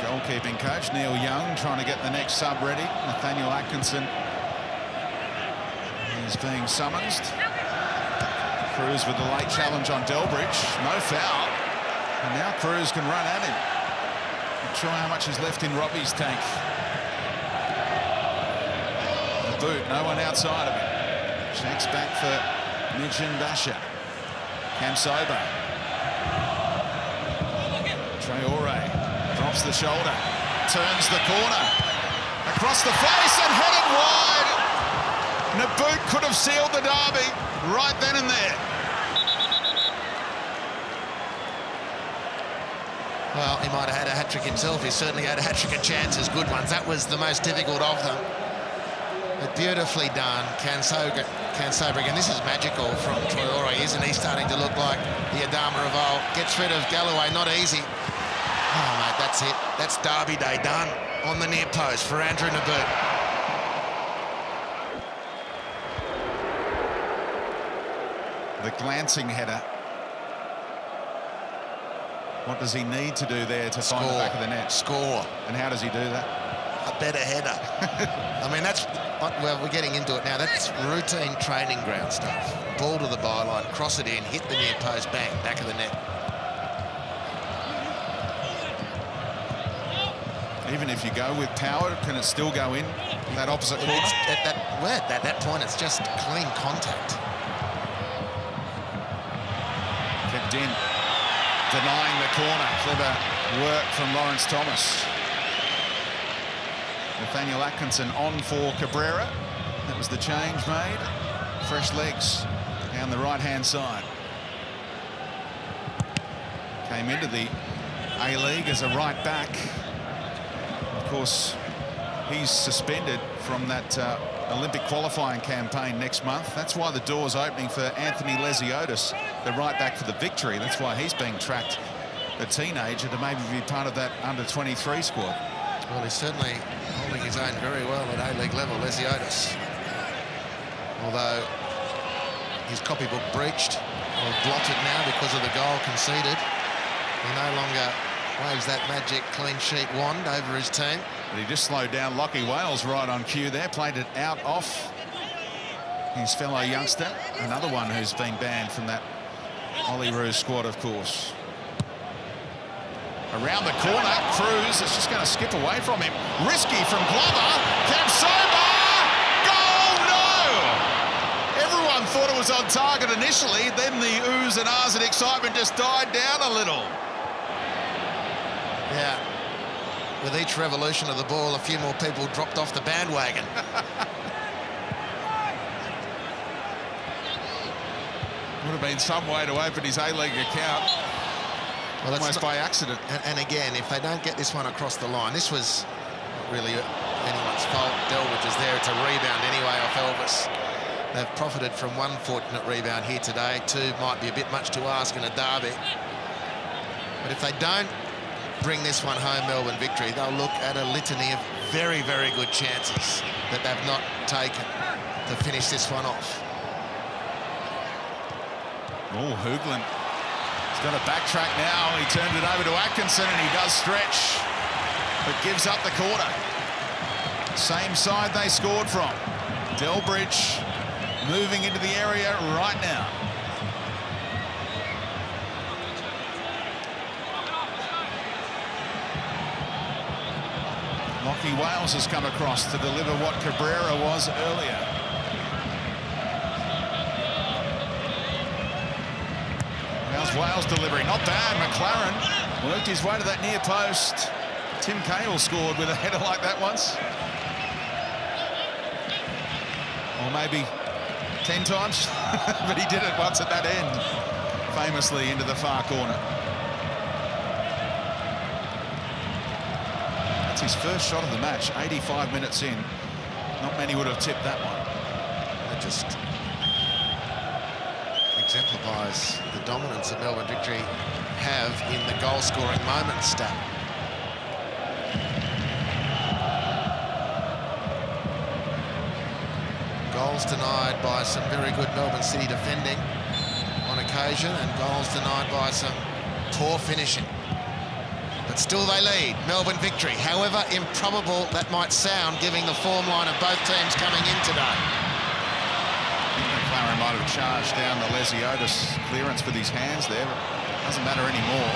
goalkeeping coach Neil Young trying to get the next sub ready. Nathaniel Atkinson is being summoned. Cruz with the late challenge on Delbridge. No foul. And now Cruz can run at him. Not sure how much is left in Robbie's tank. The boot, no one outside of it. Checks back for Mijin Basha. Kamsoba. Traore drops the shoulder. Turns the corner. Across the face and headed wide. Naboot could have sealed the derby right then and there. Well, he might have had a hat-trick himself. He certainly had a hat-trick of chances, good ones. That was the most difficult of them. But beautifully done, Kamsoba. And this is magical from Traore, isn't he? Starting to look like the Adama of old. Gets rid of Galloway, not easy. Oh, mate, that's it. That's derby day done on the near post for Andrew Naboot. The glancing header. What does he need to do there to find the back of the net? Score. And how does he do that? A better header. I mean, that's... Well, we're getting into it now. That's routine training ground stuff. Ball to the byline, cross it in, hit the near post, bang, back of the net. Even if you go with power, can it still go in that opposite corner? At that point, it's just clean contact. Kept in, denying the corner. Clever work from Lawrence Thomas. Nathaniel Atkinson on for Cabrera. That was the change made. Fresh legs down the right-hand side. Came into the A-League as a right back. Of course, he's suspended from that Olympic qualifying campaign next month. That's why the door's opening for Anthony Lesiotis, the right back for the Victory. That's why he's being tracked, a teenager, to maybe be part of that under-23 squad. Well, he's certainly holding his own very well at A-League level, Lesiotis. Although his copybook breached, or blotted now because of the goal conceded. He no longer waves that magic clean sheet wand over his team. But he just slowed down Lockie Wales right on cue there, played it out off his fellow youngster, another one who's been banned from that Ollie Roos squad, of course. Around the corner, Cruz is just going to skip away from him. Risky from Glover. Kamsoba! Goal! No! Everyone thought it was on target initially, then the oohs and ahs and excitement just died down a little. Yeah. With each revolution of the ball, a few more people dropped off the bandwagon. Would have been some way to open his A-League account. Well, almost by accident. And again, if they don't get this one across the line, this was not really anyone's fault. Delbridge is there. It's a rebound anyway off Elvis. They've profited from one fortunate rebound here today. Two might be a bit much to ask in a derby. But if they don't bring this one home, Melbourne Victory, they'll look at a litany of very, very good chances that they've not taken to finish this one off. Oh, Hoogland. He's got a backtrack now. He turned it over to Atkinson and he does stretch, but gives up the quarter. Same side they scored from. Delbridge moving into the area right now. Lockie Wales has come across to deliver what Cabrera was earlier. How's Wales delivering? Not bad. McLaren worked his way to that near post. Tim Cahill scored with a header like that once. Or maybe 10 times, but he did it once at that end, famously into the far corner. That's his first shot of the match, 85 minutes in. Not many would have tipped that one. That just exemplifies the dominance that Melbourne Victory have in the goal-scoring moments stat. Goals denied by some very good Melbourne City defending on occasion, and goals denied by some poor finishing. But still they lead, Melbourne Victory, however improbable that might sound, given the form line of both teams coming in today. I think McLaren might have charged down the Lesiotis clearance with his hands there, but it doesn't matter anymore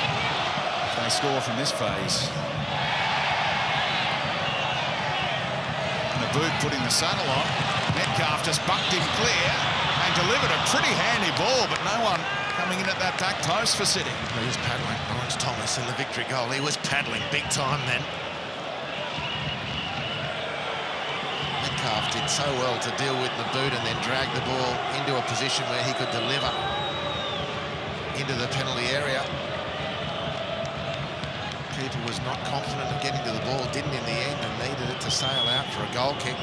if they score from this phase. And the boot putting the saddle on. Metcalf just bucked him clear and delivered a pretty handy ball, but no one coming in at that back post for City. He was paddling, Lawrence Thomas in the victory goal. He was paddling big time then. Metcalf did so well to deal with the boot and then drag the ball into a position where he could deliver into the penalty area. Keeper was not confident of getting to the ball, didn't in the end, and needed it to sail out for a goal kick.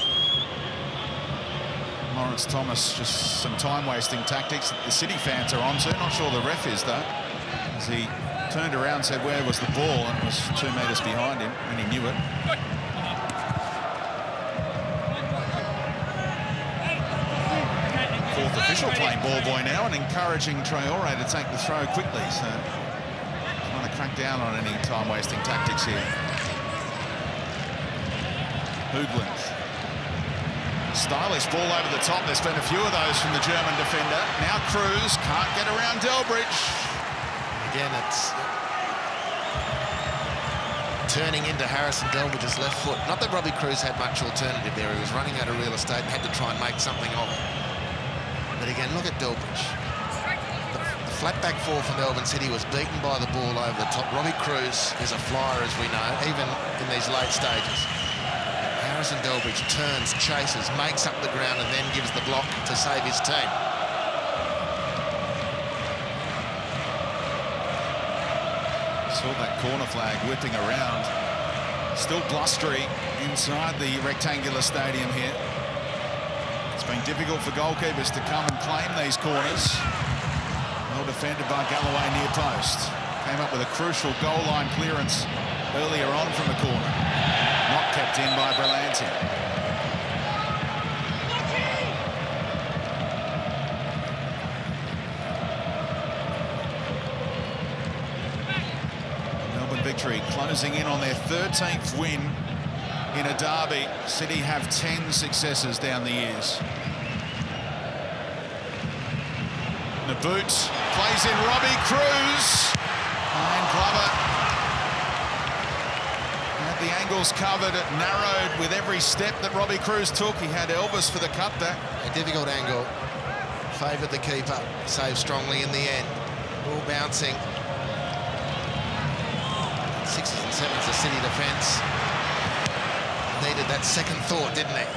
Lawrence Thomas, just some time-wasting tactics the City fans are onto. Not sure the ref is, though, as he turned around, said where was the ball, and it was 2 metres behind him, and he knew it. Fourth official playing ball boy now and encouraging Traore to take the throw quickly, so trying to crack down on any time-wasting tactics here. Hoogland. Stylish ball over the top. There's been a few of those from the German defender. Now Cruz can't get around Delbridge. Again, it's turning into Harrison Delbridge's left foot. Not that Robbie Cruz had much alternative there. He was running out of real estate and had to try and make something of it. But again, look at Delbridge. The flat-back four for Melbourne City was beaten by the ball over the top. Robbie Cruz is a flyer, as we know, even in these late stages. Harrison Delbridge turns, chases, makes up the ground and then gives the block to save his team. Saw that corner flag whipping around. Still blustery inside the rectangular stadium here. It's been difficult for goalkeepers to come and claim these corners. Well defended by Galloway near post. Came up with a crucial goal line clearance earlier on from the corner. Not kept in by Berlanti. Melbourne Victory closing in on their 13th win in a derby. City have 10 successes down the years. Naboot plays in Robbie Cruz, and Glover the angles covered, it narrowed with every step that Robbie Cruz took. He had Elvis for the cutback. A difficult angle, favoured the keeper, saved strongly in the end. Ball bouncing. Sixes and sevens, the City defence. Needed that second thought, didn't he?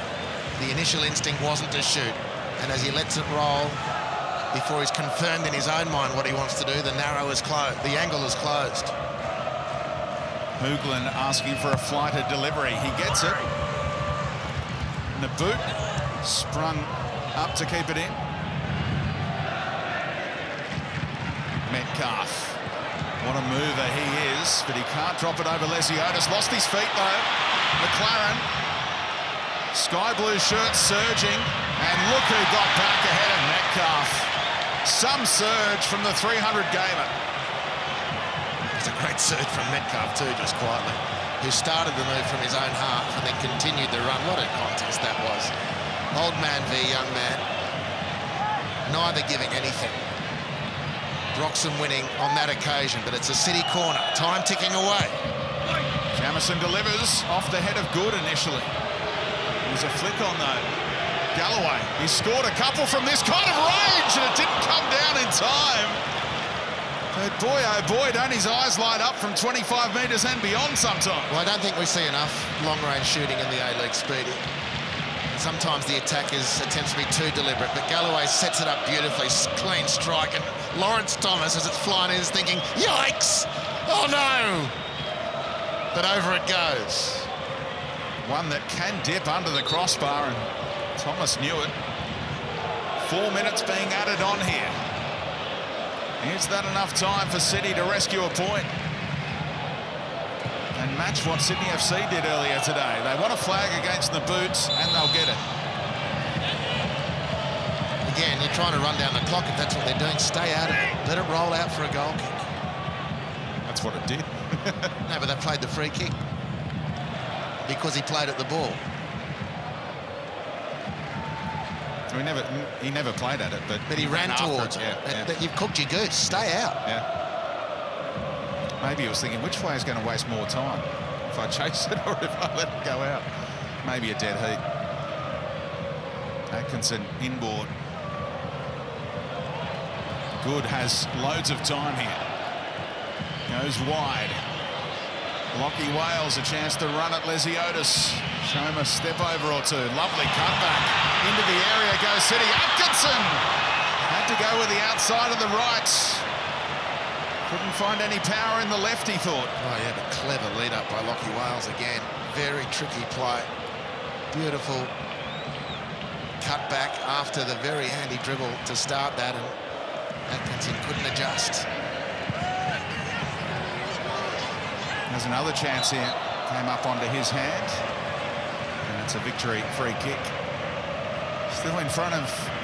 The initial instinct wasn't to shoot, and as he lets it roll, before he's confirmed in his own mind what he wants to do, the narrow is closed, the angle is closed. Hoogland asking for a flighted delivery. He gets it. Naboot sprung up to keep it in. Metcalf. What a mover he is, but he can't drop it over Lesiotis. Lost his feet, though. McLaren. Sky blue shirt surging. And look who got back ahead of Metcalf. Some surge from the 300 gamer. It's a great surge from Metcalf too, just quietly, who started the move from his own half and then continued the run. What a contest that was. Old man v young man. Neither giving anything. Wroxham winning on that occasion, but it's a City corner. Time ticking away. Jamison delivers off the head of Good initially. There's a flick on though. Galloway, he scored a couple from this kind of range and it didn't come down in time. But boy, oh boy, don't his eyes light up from 25 metres and beyond sometimes. Well, I don't think we see enough long-range shooting in the A-League, Speedy. Sometimes the attackers attempts to be too deliberate, but Galloway sets it up beautifully, clean strike, and Lawrence Thomas, as it's flying in, is thinking, yikes! Oh no! But over it goes. One that can dip under the crossbar, and Thomas knew it. 4 minutes being added on here. Is that enough time for City to rescue a point and match what Sydney FC did earlier today? They want a flag against the boots, and they'll get it. Again, you're trying to run down the clock. If that's what they're doing, stay out of it. Let it roll out for a goal kick. That's what it did. No, but they played the free kick because he played at the ball. So he never played at it, but he ran towards it. Yeah. You've cooked your goose. Stay out. Yeah. Maybe he was thinking, which way is going to waste more time? If I chase it or if I let it go out? Maybe a dead heat. Atkinson inboard. Good has loads of time here. Goes wide. Lockie Wales a chance to run at Lesiotis. Show him a step over or two. Lovely cutback. Into the area goes City. Atkinson had to go with the outside of the right. Couldn't find any power in the left, he thought. Oh yeah, but clever lead up by Lockie Wales again. Very tricky play. Beautiful cutback after the very handy dribble to start that, and Atkinson couldn't adjust. There's another chance here. Came up onto his hand. And it's a victory free kick. Still in front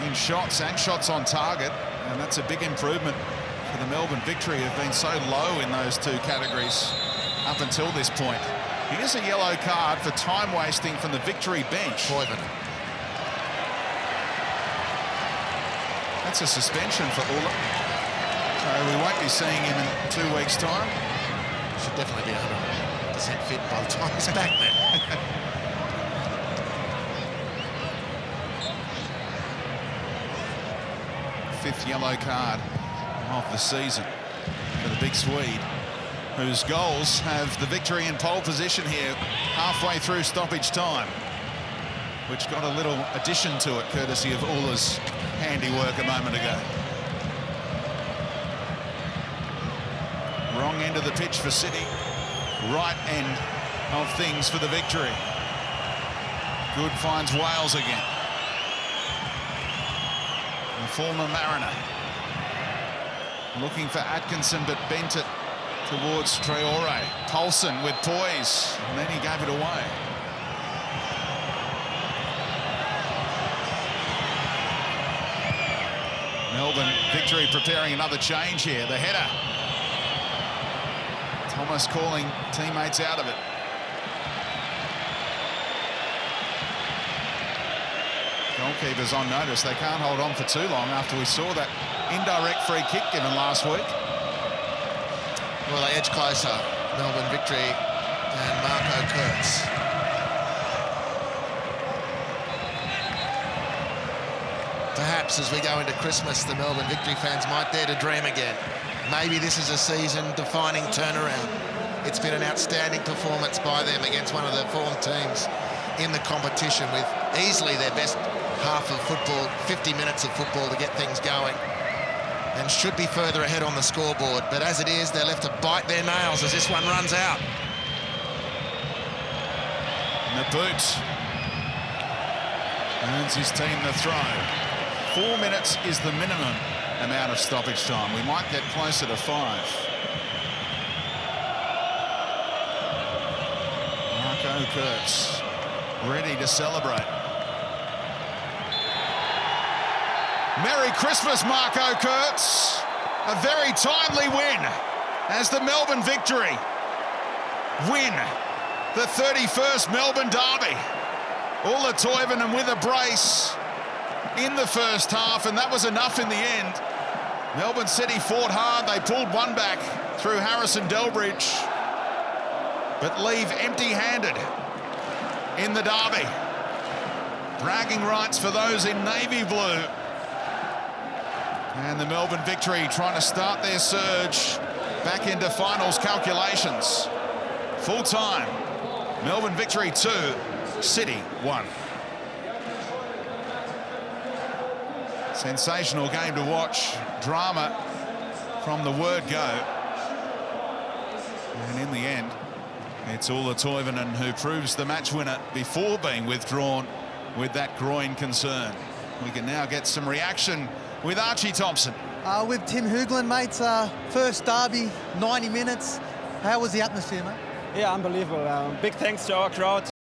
in shots and shots on target. And that's a big improvement for the Melbourne Victory, who've been so low in those two categories up until this point. Here's a yellow card for time wasting from the Victory bench. Boyman. That's a suspension for Ulla. So we won't be seeing him in 2 weeks' time. Should definitely be 100% fit by the time he's back there. Fifth yellow card of the season for the big Swede, whose goals have the Victory in pole position here halfway through stoppage time, which got a little addition to it courtesy of Ulla's handiwork a moment ago. Wrong end of the pitch for City, right end of things for the Victory. Good finds Wales again. The former Mariner. Looking for Atkinson, but bent it towards Traore. Poulsen with poise, and then he gave it away. Melbourne Victory preparing another change here. The header. Thomas calling teammates out of it. Goalkeepers on notice. They can't hold on for too long after we saw that indirect free kick given last week. Well, they edge closer. Melbourne Victory and Marco Kurtz. Perhaps as we go into Christmas, the Melbourne Victory fans might dare to dream again. Maybe this is a season-defining turnaround. It's been an outstanding performance by them against one of the form teams in the competition, with easily their best half of football, 50 minutes of football to get things going, and should be further ahead on the scoreboard. But as it is, they're left to bite their nails as this one runs out. And the boot earns his team the throw. 4 minutes is the minimum amount of stoppage time. We might get closer to 5. Marco Kurtz ready to celebrate. Merry Christmas, Marco Kurtz. A very timely win as the Melbourne Victory win the 31st Melbourne Derby. Ulla Toivonen with a brace in the first half, and that was enough in the end. Melbourne City fought hard. They pulled one back through Harrison Delbridge, but leave empty-handed in the derby. Bragging rights for those in navy blue. And the Melbourne Victory trying to start their surge back into finals calculations. Full time, Melbourne Victory 2, City 1. Sensational game to watch. Drama from the word go. And in the end, it's Ulla Toivonen who proves the match winner before being withdrawn with that groin concern. We can now get some reaction with Archie Thompson. With Tim Hoogland, mate. First derby, 90 minutes. How was the atmosphere, mate? Yeah, unbelievable. Big thanks to our crowd.